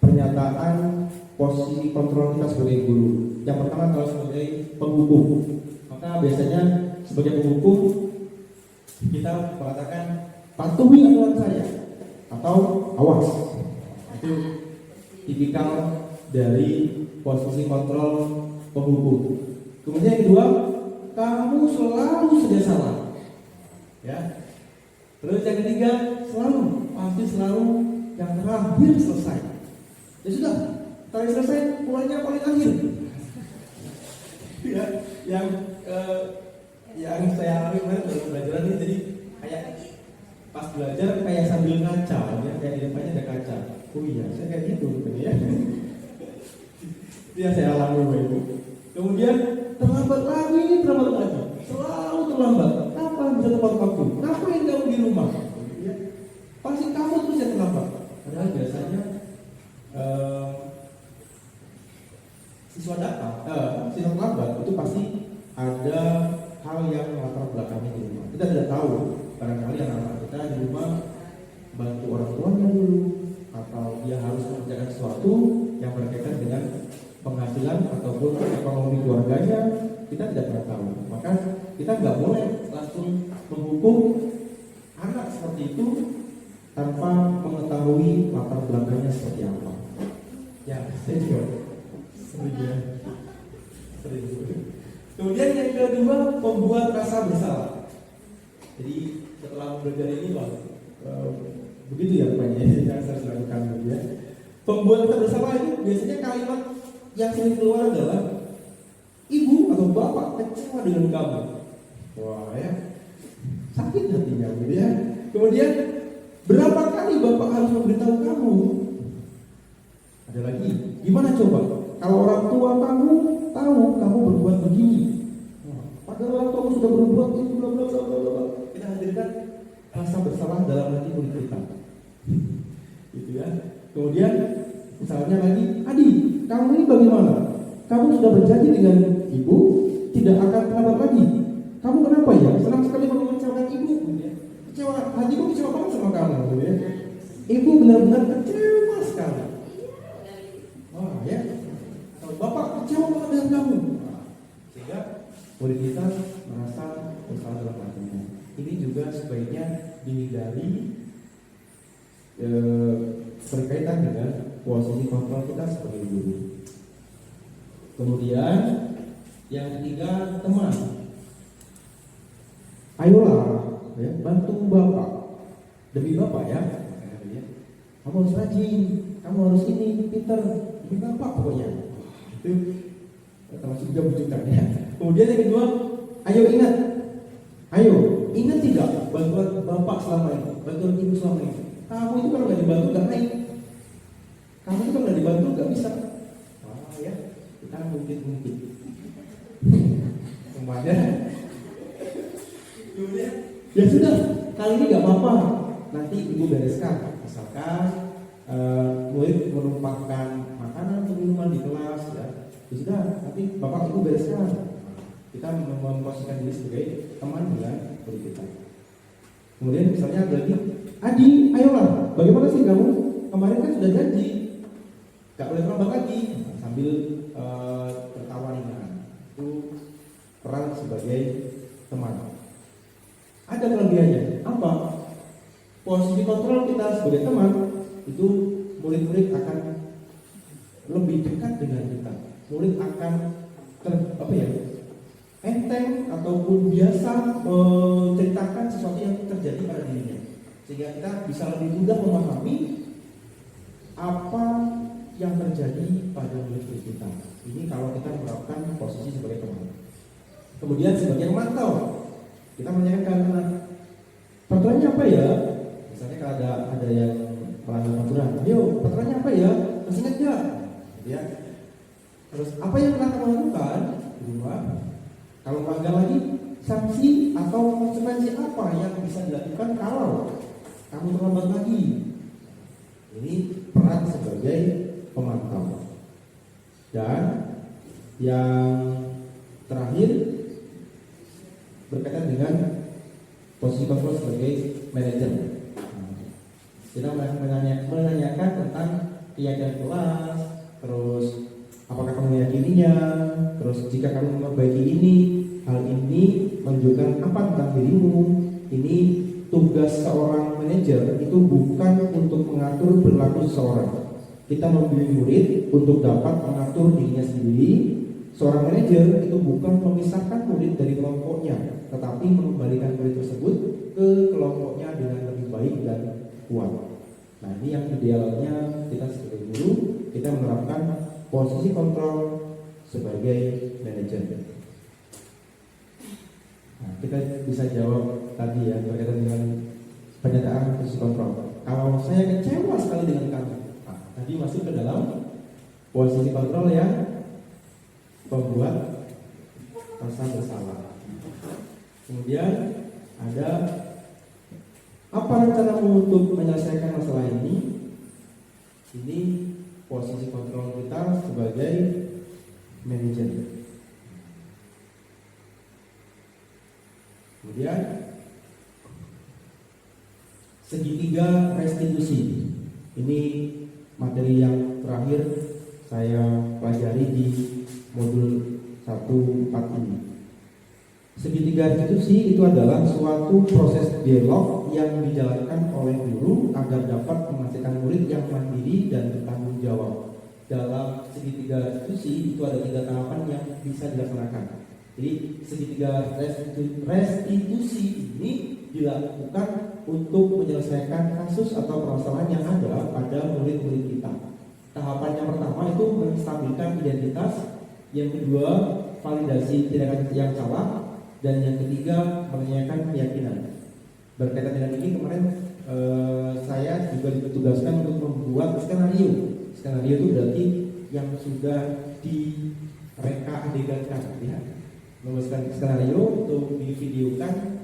pernyataan posisi kontrol kita sebagai guru. Yang pertama kalau sebagai penghukum, maka biasanya sebagai penghukum kita mengatakan patuhi aturan saya atau awas. Itu tipikal dari posisi kontrol penghukum. Kemudian yang kedua, kamu selalu saja salah. Ya. Terus yang ketiga, pasti selalu yang terakhir selesai. Ya sudah, terakhir selesai, pulangnya paling akhir. Ya, yang saya alami kemarin dalam pelajaran ini, jadi kayak pas belajar kayak sambil ngaca, ya, kayak di depannya ada kaca. Oh iya, saya kayak gitu, ya. Itu yang saya alami, Bapak Ibu. Kemudian terlambat lagi, selalu terlambat. Kapan bisa tepat waktu? Ngapain kamu di rumah? Ya. Pasti kamu terus yang terlambat. Padahal biasanya siswa terlambat itu pasti ada hal yang melatar belakangnya di rumah. Kita tidak tahu, barangkali anak-anak kita di rumah bantu orang tuanya dulu, atau dia harus mengerjakan sesuatu yang berkaitan dengan penghasilan ataupun ekonomi keluarganya. Kita tidak pernah tahu. Maka kita nggak boleh langsung menghukum anak seperti itu tanpa mengetahui latar belakangnya seperti apa. Ya, saya juga sering. Kemudian yang kedua, membuat rasa bersalah. Jadi setelah belajar ini begitu ya rupanya yang saya lakukan ya. Pembuat rasa bersalah itu biasanya kalimat yang sering keluar adalah ibu atau bapak kecewa dengan kamu. Wah ya, sakit hatinya gitu ya. Kemudian berapa kali bapak harus memberitahu kamu? Ada lagi, gimana coba kalau orang tua kamu tahu kamu berbuat begini? Padahal orang tua sudah berbuat itu bla bla bla bla. Kita hadirkan rasa bersalah dalam hati murid kita. Gitu ya. Kemudian misalnya lagi, Adi, kamu ini bagaimana? Kamu sudah berjanji dengan ibu tidak akan terlambat lagi. kamu kenapa ya? Senang sekali kamu mengecewakan ibu. Gitu ya. Kecewa, hatiku kecewa banget sama kamu. Gitu ya. Ibu benar-benar kecewa sekali. Wah ya, kalau bapak kecewa banget dengan kamu. Nah, sehingga murid kita merasa bersalah dalam hatinya. Ini juga sebaiknya dihindari berkaitan dengan posisi kontrol kita sebagai guru. Kemudian yang ketiga, teman. Ayolah, ya, bantu bapak demi bapak ya. Kamu harus rajin, kamu harus ini pintar demi bapak pokoknya. Itu termasuk juga bujukan ya. Kemudian yang kedua, ayo ingat tidak bantuan bapak selama ini, bantuan ibu selama ini. Kamu itu kalau nggak dibantu nggak naik. Kamu itu kalau nggak dibantu nggak bisa. Wah ya, kita mungkin. Kemudian, ya sudah, kali ini nggak apa-apa. Nanti ibu bereskan, asalkan murid menumpahkan makanan atau minuman di kelas, ya sudah, nanti bapak ibu bereskan. Kita memposisikan diri sebagai teman dengan murid kita. Kemudian misalnya ada lagi, Adi, ayolah, bagaimana sih kamu? Kemarin kan sudah janji, gak boleh terlambat lagi, sambil tertawa ringan. Itu peran sebagai teman. Ada kelebihannya, apa? Posisi kontrol kita sebagai teman itu murid-murid akan lebih dekat dengan kita. Murid akan enteng ataupun biasa menceritakan sesuatu yang terjadi pada dirinya, sehingga kita bisa lebih mudah memahami apa yang terjadi pada murid kita. Ini kalau kita menerapkan posisi sebagai teman. Kemudian sebagai pemantau, kita menanyakan peraturannya apa ya? Misalnya kalau ada yang melanggar peraturan, ayo peraturannya apa ya? Masih ingat nggak? Ya. Terus apa yang telah kamu lakukan? Kedua, kalau melanggar lagi, sanksi atau konsekuensi apa yang bisa dilakukan kalau kamu terlambat lagi? Ini peran sebagai pemantau. Dan yang terakhir berkaitan dengan posisi kontrol sebagai manajer. Kita menanyakan tentang keyakinan kelas, terus apakah kamu meyakininya, terus jika kamu memperbaiki ini, hal ini menunjukkan apa tentang dirimu. Ini tugas seorang manajer itu bukan untuk mengatur perilaku seseorang. Kita membimbing murid untuk dapat mengatur dirinya sendiri. Seorang manajer itu bukan memisahkan murid dari kelompoknya, tetapi mengembalikan murid tersebut ke kelompoknya dengan lebih baik dan kuat. Nah, ini yang idealnya kita sebagai guru, kita menerapkan posisi kontrol sebagai manajer. Nah, kita bisa jawab tadi ya berkaitan dengan penyataan posisi kontrol. Kalau saya kecewa sekali dengan kamu, nah, tadi masuk ke dalam posisi kontrol yang membuat rasa bersalah. Kemudian ada apa rencanamu untuk menyelesaikan masalah ini? Ini posisi kontrol kita sebagai manajer. Kemudian segitiga restitusi. Ini materi yang terakhir saya pelajari di modul 1-4 ini. Segitiga restitusi itu adalah suatu proses dialog yang dijalankan oleh guru agar dapat menghasilkan murid yang mandiri dan bertanggung jawab. Dalam segitiga restitusi itu ada 3 tahapan yang bisa dilaksanakan. Jadi segitiga restitusi ini dilakukan untuk menyelesaikan kasus atau permasalahan yang ada pada murid-murid kita. Tahapan yang pertama itu menstabilkan identitas, yang kedua validasi tindakan yang salah, dan yang ketiga menanyakan keyakinan. Berkaitan dengan ini kemarin saya juga ditugaskan untuk membuat skenario. Skenario itu berarti yang sudah direka adegankan, ya. Membuat skenario untuk divideokan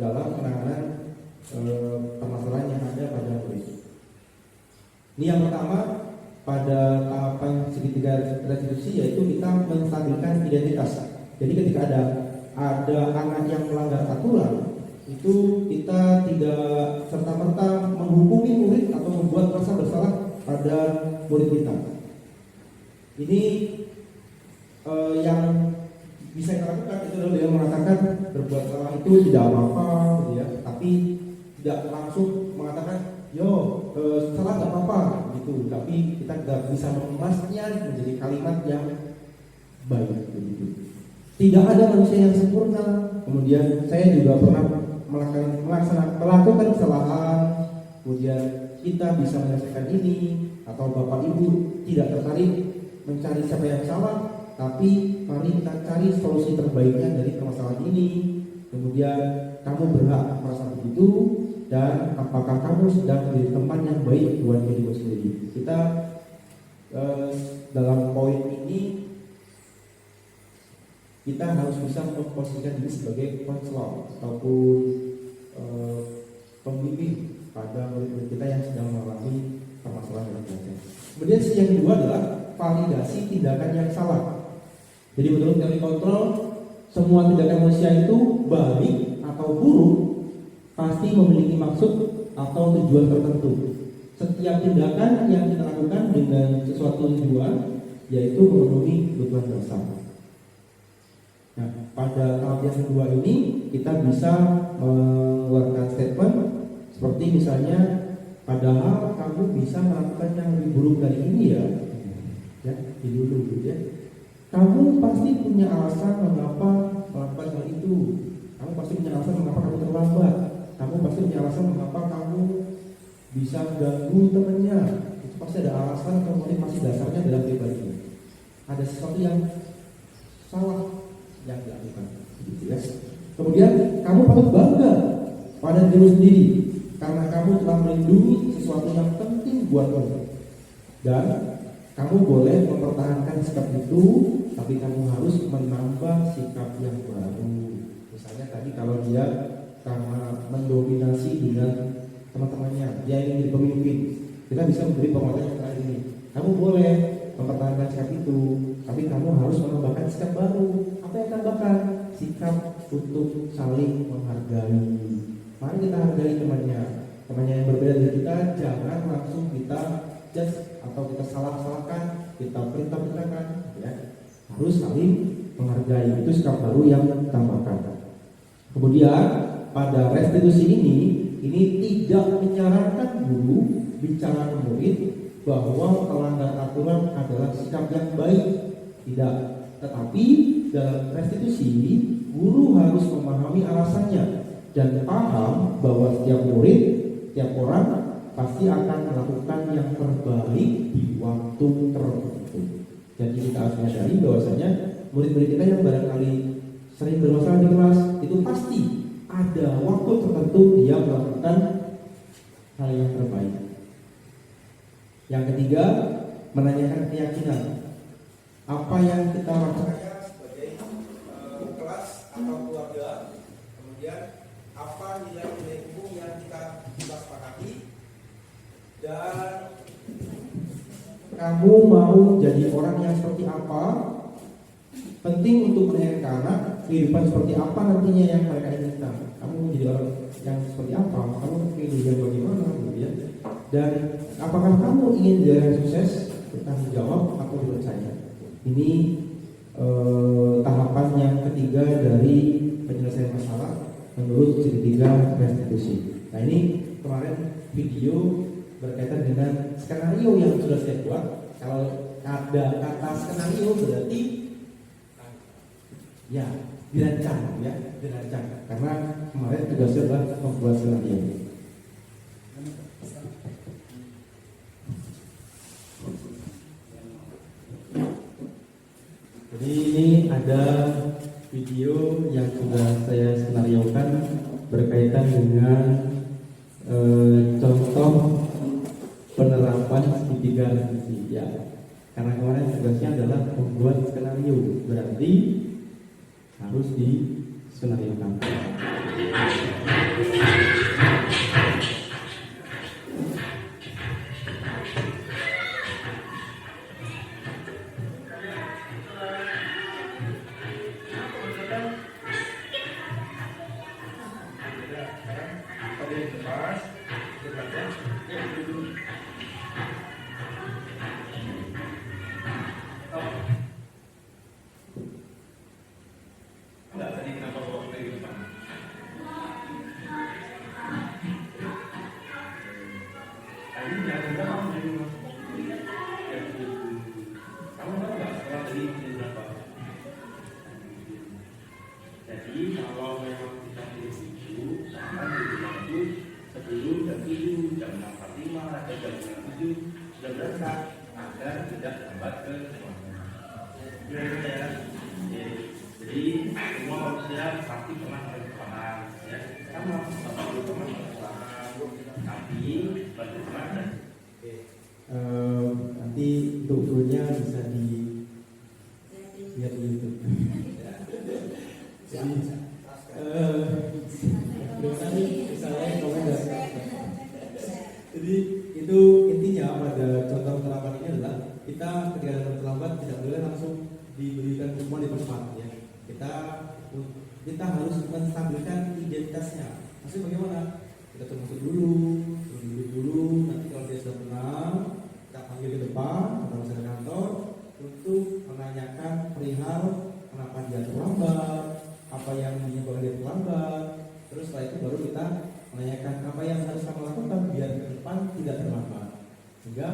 dalam penanganan permasalahan yang ada pada murid. Ini yang pertama pada tahapan segitiga restitusi, yaitu kita menstabilkan identitas. Jadi ketika ada ada anak yang melanggar aturan, itu kita tidak serta-merta menghukumi murid atau membuat rasa bersalah pada murid kita. Ini yang bisa kita lakukan itu adalah dengan mengatakan berbuat salah itu tidak apa-apa, gitu ya. Tapi tidak langsung mengatakan salah nggak apa-apa, gitu. Tapi kita tidak bisa mengemasnya menjadi kalimat yang baik, begitu. Tidak ada manusia yang sempurna. Kemudian saya juga pernah melakukan kesalahan. Kemudian kita bisa menyelesaikan ini, atau bapak ibu tidak tertarik mencari siapa yang salah, tapi mari kita cari solusi terbaiknya dari permasalahan ini. Kemudian kamu berhak merasa begitu, dan apakah kamu sedang menjadi teman yang baik buat dirimu sendiri. Kita dalam poin ini kita harus bisa memposisikan diri sebagai konselor ataupun pembimbing pada murid-murid kita yang sedang mengalami permasalahan dalam belajar. Kemudian yang kedua adalah validasi tindakan yang salah. Jadi menurut teori kontrol, semua tindakan manusia itu baik atau buruk pasti memiliki maksud atau tujuan tertentu. Setiap tindakan yang kita lakukan dengan sesuatu tujuan, yaitu memenuhi kebutuhan dasar. Nah, pada tahap yang kedua ini kita bisa mengeluarkan statement seperti misalnya, padahal kamu bisa melakukan yang lebih buruk dari ini ya dulu gitu ya. Kamu pasti punya alasan mengapa melakukan hal itu. Kamu pasti punya alasan mengapa kamu terlambat. Kamu pasti punya alasan mengapa kamu bisa ganggu temannya. Itu pasti ada alasan atau motivasi dasarnya dalam pribadi. Ada sesuatu yang salah yang dilakukan, gitu ya. Kemudian kamu patut bangga pada diri sendiri karena kamu telah melindungi sesuatu yang penting buat kamu. Dan kamu boleh mempertahankan sikap itu, tapi kamu harus menambah sikap yang baru. Misalnya tadi kalau dia karena mendominasi dengan teman-temannya, dia ingin jadi pemimpin, kita bisa memberi penguatan yang terakhir ini. Kamu boleh mempertahankan sikap itu, tapi kamu harus menambahkan sikap baru. Apa yang tambahkan? Sikap untuk saling menghargai. Mari kita hargai temannya yang berbeda dari kita. Jangan langsung kita judge atau kita salah-salahkan, kita perintah-perintahkan, ya. Harus saling menghargai. Itu sikap baru yang ditambahkan. Kemudian pada restitusi ini tidak menyarankan guru bicara ke murid bahwa pelanggar aturan adalah sikap yang baik. Tidak. Tetapi dalam restitusi, guru harus memahami alasannya dan paham bahwa setiap murid, setiap orang pasti akan melakukan yang terbaik di waktu tertentu. Jadi kita harus menyadari bahwasanya murid-murid kita yang barangkali sering bermasalah di kelas itu pasti ada waktu tertentu dia melakukan hal yang terbaik. Yang ketiga, menanyakan keyakinan. Apa yang kita percaya sebagai kelas atau keluarga, kemudian apa nilai-nilai umum yang kita sepakati, dan kamu mau jadi orang yang seperti apa. Penting untuk menanyakan anak kehidupan seperti apa nantinya yang mereka inginkan. Kamu menjadi orang yang seperti apa, kamu ingin bagaimana, gitu ya. Dan apakah kamu ingin jadi orang sukses, bertanggung jawab atau dipercaya. Ini tahapan yang ketiga dari penyelesaian masalah menurut segitiga restitusi. Nah, ini kemarin video berkaitan dengan skenario yang sudah saya buat. Kalau ada kata skenario berarti ya dirancang, karena kemarin tugasnya adalah membuat skenario. Jadi ini ada video yang sudah saya skenariokan berkaitan dengan contoh penerapan segitiga restitusi. Ya, karena kemarin tugasnya adalah membuat skenario, berarti harus diskenariokan. tidak lambat ke semuanya. Ya. Jadi semua manusia pasti pernah kesalahan, ya. Sama pernah kesalahan, tapi bagaimana? Nanti untuk fullnya bisa dilihat di YouTube. Jadi misalnya komen dan jadi itu intinya pada contoh penerapan ini adalah kita ketika dalam terlambat tidak boleh langsung diberikan semua di tempat ya. Kita harus menstabilkan identitasnya. Maksudnya bagaimana? Kita termasuk dulu, duduk dulu. Nanti kalau dia sudah tenang, kita panggil ke depan atau misalnya kantor untuk menanyakan perihal kenapa dia terlambat, apa yang menyebabkan dia terlambat. Terus setelah itu baru kita menanyakan apa yang harus kita lakukan biar ke depan tidak terlambat. Sehingga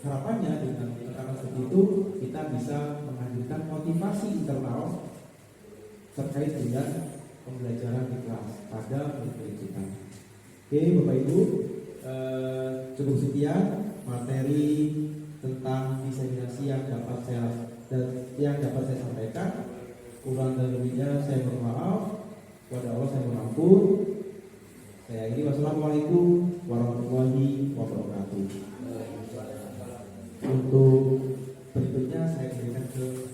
harapannya dengan penerapan seperti itu kita bisa menghadirkan motivasi internal terkait dengan pembelajaran di kelas pada murid kita. Oke, Bapak Ibu, cukup sekian materi tentang diseminasi yang dapat saya sampaikan. Kurang dan lebihnya saya mohon maaf. Kepada Allah saya mohon ampun. Saya akhiri, wassalamualaikum warahmatullahi wabarakatuh. Untuk berikutnya saya berikan ke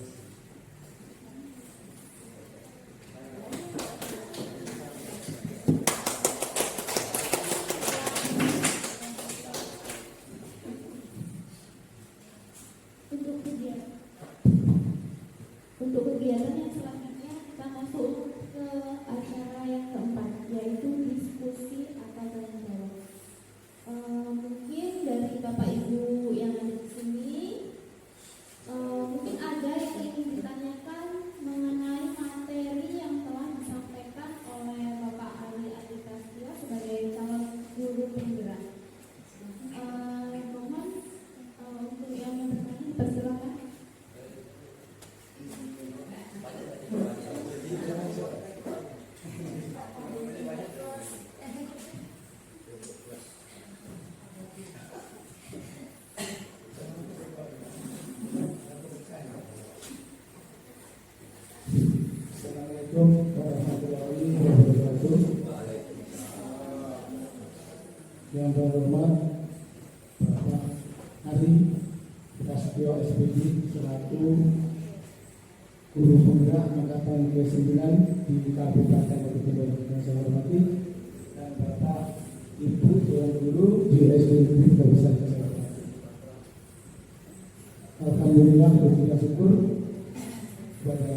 untuk kegiatan yang selanjutnya kita masuk ke acara yang keempat, yaitu diskusi atau tanya jawab. Mungkin dari Bapak Ibu yang ada di sini, mungkin ada yang ingin ditanyakan mengenai materi yang telah disampaikan oleh Bapak Ali Aditastio sebagai calon guru penggerak. Mohon untuk yang bertanya dipersilakan. Assalamualaikum warahmatullahi wabarakatuh. Yang terhormat Bapak Ari Prasetyo SPD selaku Guru Penggerak Angkatan ke-9 di Kabupaten Bojonegoro yang saya hormati, dan Bapak Ibu Dewan Guru di SD Negeri Terbesar yang saya hormati. Alhamdulillah bersyukur syukur kepada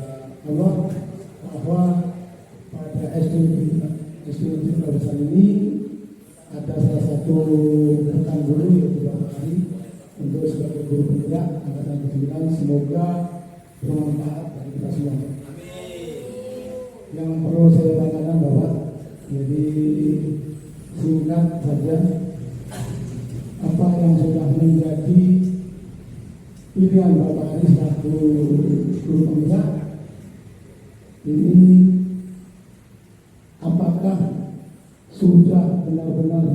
Allah bahwa pada SD Negeri Terbesar ini ada salah satu rekan guru yaitu Bapak Ari untuk sebagai guru penggerak Angkatan ke-9. Semoga bermanfaat bagi kita semua. Yang perlu saya tanyakan Bapak, jadi singkat saja, apa yang sudah menjadi pilihan Bapak Ari selaku guru penggerak ini, apakah sudah benar-benar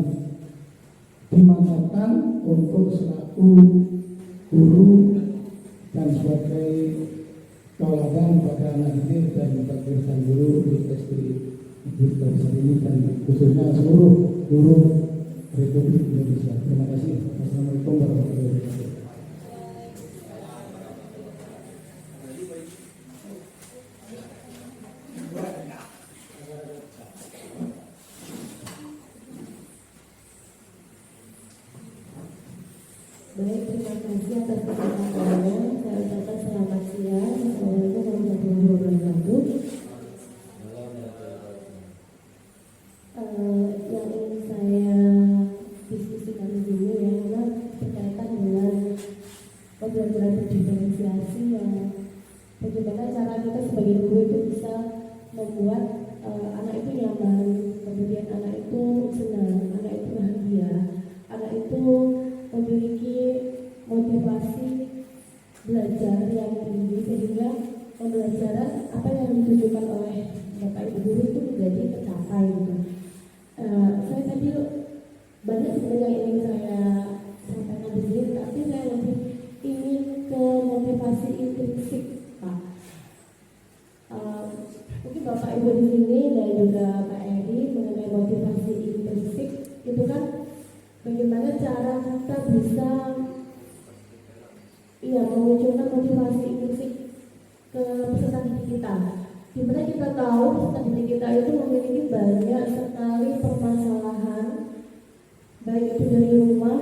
dimantapkan untuk selaku guru dan sebagai tauladan pada anak didik dan bagi guru di SD Negeri Terbesar ini dan khususnya seluruh guru Republik Indonesia. Terima kasih. Wassalamualaikum warahmatullahi wabarakatuh. Baik, terima kasih atas kesempatannya. Saya ucapkan selamat siang. Assalamualaikum warahmatullahi wabarakatuh. Yang ingin saya diskusikan dulu ya, adalah berkaitan dengan pembelajaran berdiferensiasi yang bagaimana cara kita sebagai guru itu bisa membuat anak itu nyaman, kemudian anak itu senang, anak itu bahagia, anak itu memiliki motivasi belajar yang tinggi sehingga pembelajaran apa yang ditujukan oleh Bapak Ibu guru itu menjadi tercapai gitu. Saya tadi banyak sebenarnya yang ingin saya sampaikan di sini, tapi saya lebih ingin ke motivasi intrinsik, Pak. Mungkin Bapak Ibu di sini dan juga Pak Eri mengenai motivasi intrinsik itu kan bagaimana cara kita bisa memunculkan motivasi intrinsik ke peserta didik kita. Dimana kita tahu peserta didik kita itu memiliki banyak sekali permasalahan, baik itu dari rumah,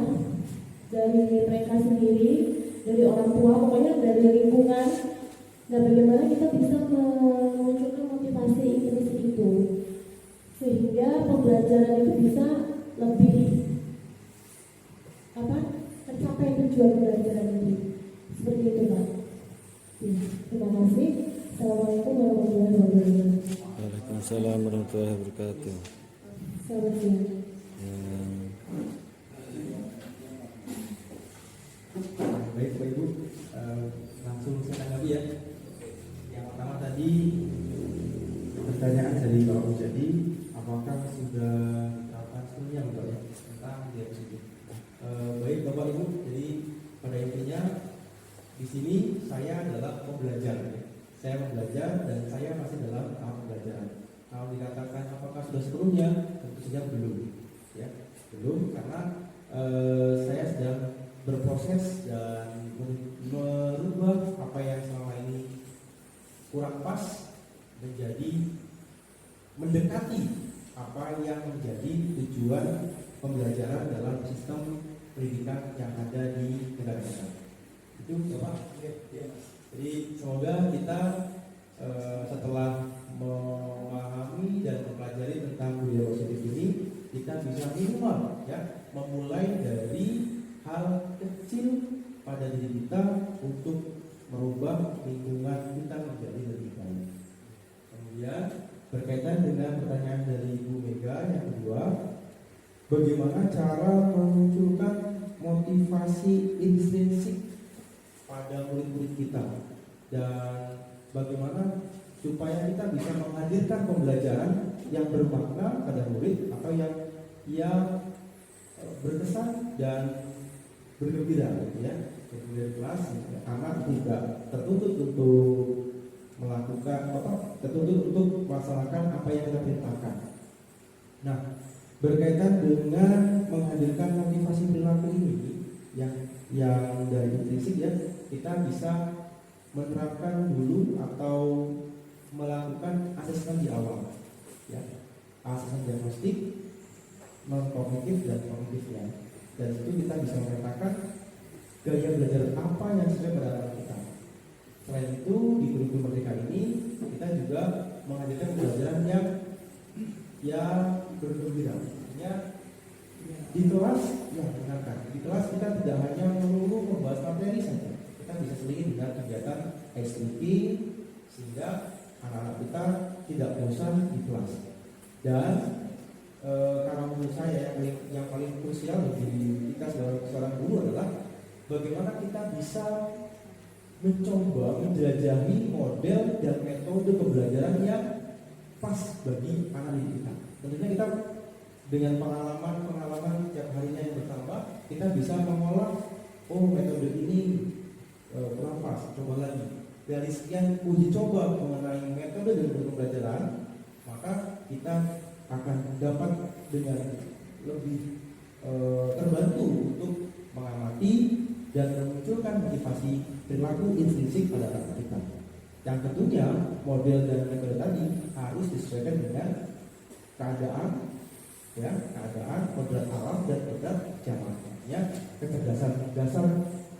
dari mereka sendiri, dari orang tua, pokoknya dari lingkungan. Dan bagaimana kita bisa memunculkan motivasi intrinsik itu sehingga pembelajaran itu bisa lebih tercapai tujuan pembelajaran itu. Seperti itu, Pak. Terima kasih. Assalamualaikum warahmatullahi wabarakatuh. Waalaikumsalam warahmatullahi wabarakatuh. Selamat siang. Baik Bapak Ibu, langsung saya tanggapi ya. Yang pertama tadi pertanyaan dari Pak Mujadi, apakah sudah diterapkan sepenuhnya Bapak ya tentang diapositif? Baik Bapak Ibu, jadi pada intinya di sini saya adalah pembelajar. Saya membelajar dan saya masih dalam tahap pembelajaran. Kalau dikatakan apakah sudah sepenuhnya, tentu saja belum. Ya, belum karena saya sedang berproses dan merubah apa yang selama ini kurang pas menjadi mendekati apa yang menjadi tujuan pembelajaran dalam sistem pendidikan yang ada di negara kita. Itu Bapak. Jadi semoga kita setelah memahami dan mempelajari tentang budaya positif ini, kita bisa minimal ya memulai dari hal kecil pada diri kita untuk merubah lingkungan kita menjadi lebih baik. Kemudian berkaitan dengan pertanyaan dari Ibu Mega yang kedua, bagaimana cara memunculkan motivasi intrinsik pada murid-murid kita dan bagaimana supaya kita bisa menghadirkan pembelajaran yang bermakna pada murid atau yang berkesan dan bergembira gitu ya. Kemudian kelas anak tidak tertuntut untuk melakukan tertuntut untuk melaksanakan apa yang kita perintahkan. Nah, berkaitan dengan menghadirkan motivasi perilaku ini yang dari intrinsik ya, kita bisa menerapkan dulu atau melakukan asesmen di awal ya, asesmen diagnostik, non kognitif dan kognitif ya. Dan itu kita bisa memetakan gaya belajar apa yang sesuai pada anak kita. Selain itu di kurikulum merdeka ini kita juga menghadirkan pembelajaran yang bergembira. Artinya di kelas dengarkan. Di kelas kita tidak hanya melulu membahas materi saja. Kita bisa selingi dengan kegiatan ice breaking sehingga anak-anak kita tidak bosan di kelas. Dan karena menurut saya yang paling krusial bagi kita seorang guru adalah bagaimana kita bisa mencoba menjelajahi model dan metode pembelajaran yang pas bagi anak didik kita. Tentunya kita dengan pengalaman setiap harinya yang bertambah, kita bisa mengolah metode ini kurang pas, coba lagi. Dari sekian uji coba mengenai metode dan pembelajaran, maka kita akan dapat dengan lebih terbantu untuk mengamati dan memunculkan motivasi perilaku intrinsik pada anak kita. Yang tentunya model dan metode tadi harus disesuaikan dengan keadaan, kodrat alam dan kodrat zamannya, kecerdasan dasar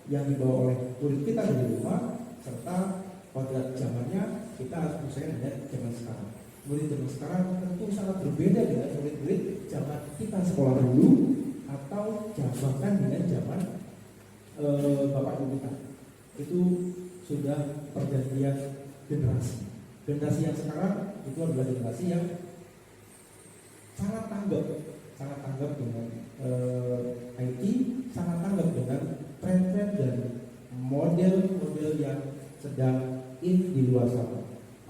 yang dibawa oleh murid kita di rumah serta kodrat zamannya kita harus menyesuaikan dengan zaman sekarang. Murid zaman sekarang tentu sangat berbeda dengan murid-murid zaman kita sekolah dulu atau bahkan dengan zaman bapak ibu kita. Itu sudah pergantian generasi. Generasi yang sekarang itu adalah generasi yang sangat tanggap dengan IT, sangat tanggap dengan tren-tren dan model-model yang sedang di luar sana.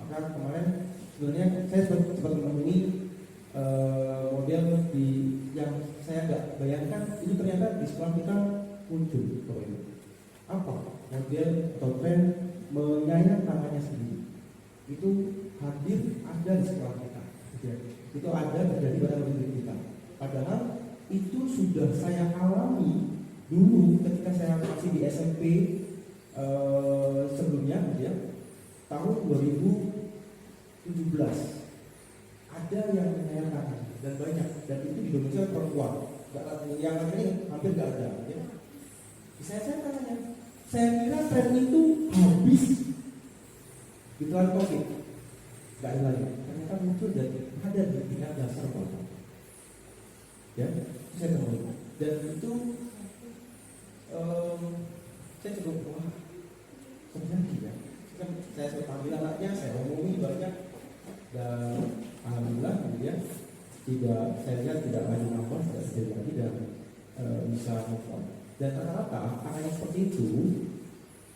Maka kemarin sebenarnya saya sempat menemui model yang saya nggak bayangkan itu ternyata di sekolah kita muncul apa model atau tren menyayang tangannya sendiri itu hadir ada di sekolah kita gitu ya. Itu ada terjadi pada murid kita, padahal itu sudah saya alami dulu ketika saya masih di SMP sebelumnya gitu ya, tahun 2017 ada yang menyayang tangan dan banyak, dan itu didominasi oleh perempuan. Yang lainnya hampir nggak ada ya. Saya tanya, saya kira tren itu habis setelah COVID, nggak ada lagi. Ternyata muncul dan ada di tingkat dasar bawah. Ya, saya temui. Dan itu saya cukup wah, sebenarnya ya. Saya panggil anaknya, saya omongin banyak, dan alhamdulillah kemudian saya lihat tidak lagi nambah, tidak sedih lagi, dan bisa move on. Dan rata-rata anak yang seperti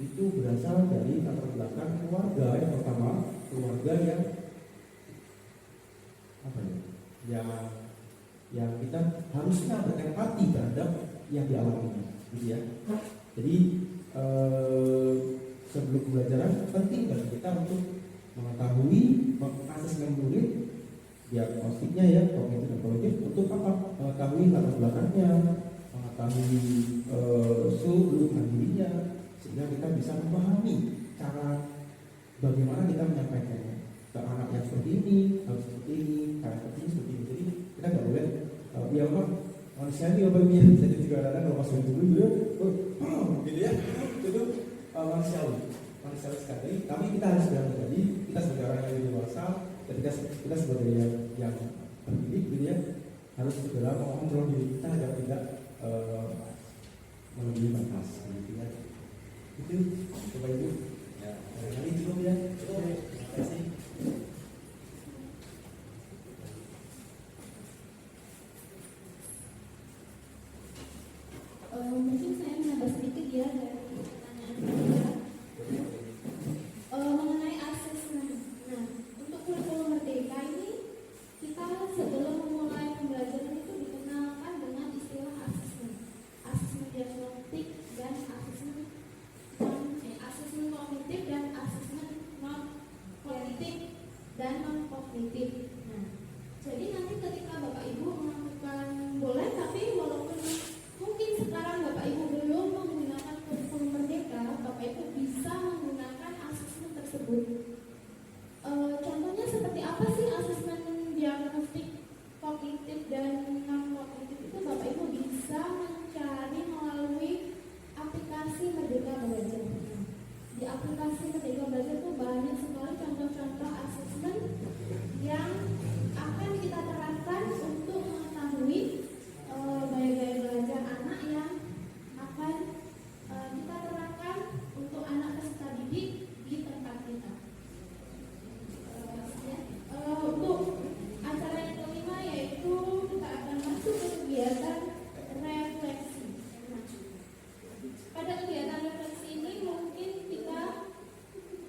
itu berasal dari latar belakang keluarga. Yang pertama, keluarga yang apa ya, yang kita harusnya berempati terhadap yang dialaminya, gitu ya. Jadi sebelum pembelajaran penting bagi kita untuk mengetahui asesmen murid, diagnostiknya ya, kognitif dan kognitif, untuk apa? Mengetahui latar belakangnya, mengetahui suluk dirinya, sehingga kita bisa memahami cara bagaimana kita menyampaikannya ke anak yang seperti ini, harus seperti ini, karakter ini seperti ini. Jadi kita nggak boleh ya memang manusia ini apa ini, saya juga kadang kalau pas dulu gitu ya, itu manusiawi sekali. Tapi kita harus berhati-hati, kita sebagai orang yang dewasa, ketika kita sebagai yang terdidik gitu ya, harus segera mengontrol diri kita agar tidak melebihi batas gitu ya. Itu coba itu ya, barangkali cukup ya. Terima kasih. Mungkin saya menambah sedikit ya dari pertanyaan mengenai asesmen. Nah, untuk kurikulum merdeka ini kita sebelum memulai pembelajaran itu dikenalkan dengan istilah asesmen diagnostik dan asesmen kognitif dan asesmen non kognitif dan non kognitif. Nah, jadi nanti ketika Bapak Ibu melakukan boleh, tapi walaupun mungkin sekarang Bapak Ibu belum menggunakan kurikulum merdeka, Bapak Ibu bisa menggunakan asesmen tersebut. Contohnya seperti apa sih asesmen diagnostik kognitif dan non kognitif itu? Bapak Ibu bisa mencari melalui aplikasi Merdeka Belajar. Di aplikasi Merdeka Belajar itu banyak sekali contoh-contoh asesmen yang akan kita terapkan untuk mengetahui gaya-gaya belajar anak yang akan kita terapkan untuk anak peserta didik di tempat kita. Untuk acara yang kelima yaitu kita akan masuk ke kegiatan refleksi. Nah, pada kegiatan refleksi ini mungkin kita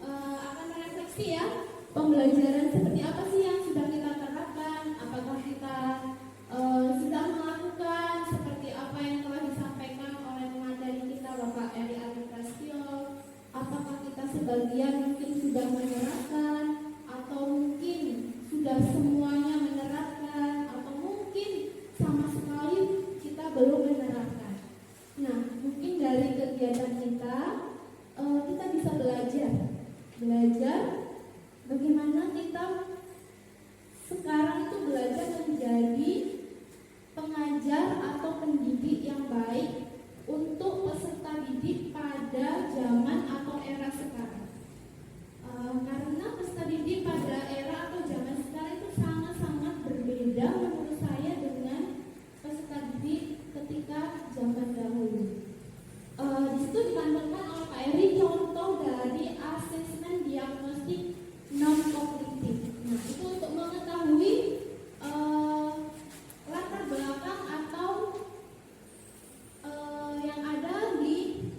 akan merefleksi ya, pembelajaran seperti apa sih yang sudah kita terapkan, apakah kita sudah melakukan seperti apa yang telah disampaikan oleh pemateri kita Bapak Eri Arifrastio, apakah kita sebagian mungkin sudah menerapkan, atau mungkin sudah semuanya menerapkan, atau mungkin sama sekali kita belum menerapkan. Nah, mungkin dari kegiatan kita bisa belajar bagaimana kita sekarang itu belajar menjadi pengajar atau pendidik yang baik untuk peserta didik pada zaman atau era sekarang. Karena peserta didik pada era atau zaman sekarang itu sangat-sangat berbeda menurut saya dengan peserta didik ketika zaman dahulu. Di situ ditampilkan oleh Pak Eri contoh dari asesmen diagnostik non kognitif. Nah, itu untuk mengetahui latar belakang atau yang ada di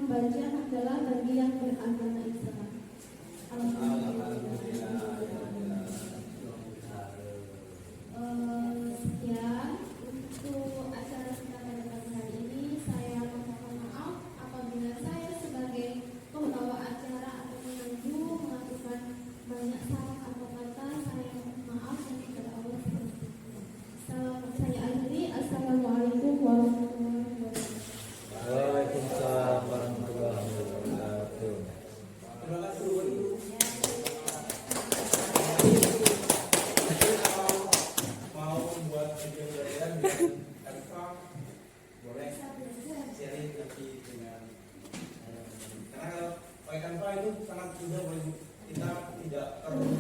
membaca adalah bagi yang beragama Islam. Sekian untuk acara kita pada pagi hari ini. Saya mohon maaf apabila saya sebagai pembawa acara atau penyanyi melakukan banyak salah atau kata. Saya mohon maaf dan kepada Allah. Saya akhiri. Assalamualaikum warahmatullahi wabarakatuh. Waalaikumsalam warahmatullahi wabarakatuh. Terima kasih Bu. Mau membuat video belajar dengan Canva, boleh sharing nanti dengan karena kalau pakai Canva itu sangat mudah, boleh kita tidak perlu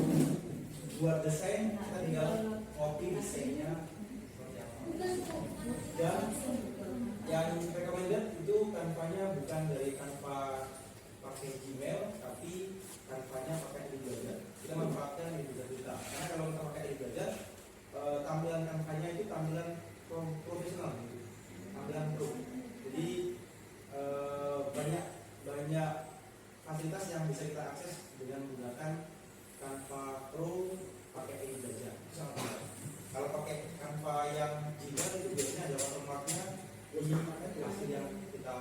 buat desain, kita tinggal copy desainnya seperti apa. Dan yang recommended itu Canva-nya bukan dari Canva pakai Gmail, tapi Canva-nya pakai Belajar. Kita manfaatkan Belajar kita. Karena kalau kita pakai Belajar, tampilan Canva-nya itu tampilan profesional, gitu. Tampilan pro. Jadi banyak fasilitas yang bisa kita akses dengan menggunakan Canva Pro pakai Belajar. Kalau pakai Canva yang Gmail itu biasanya ada watermarknya. Ini hasil yang kita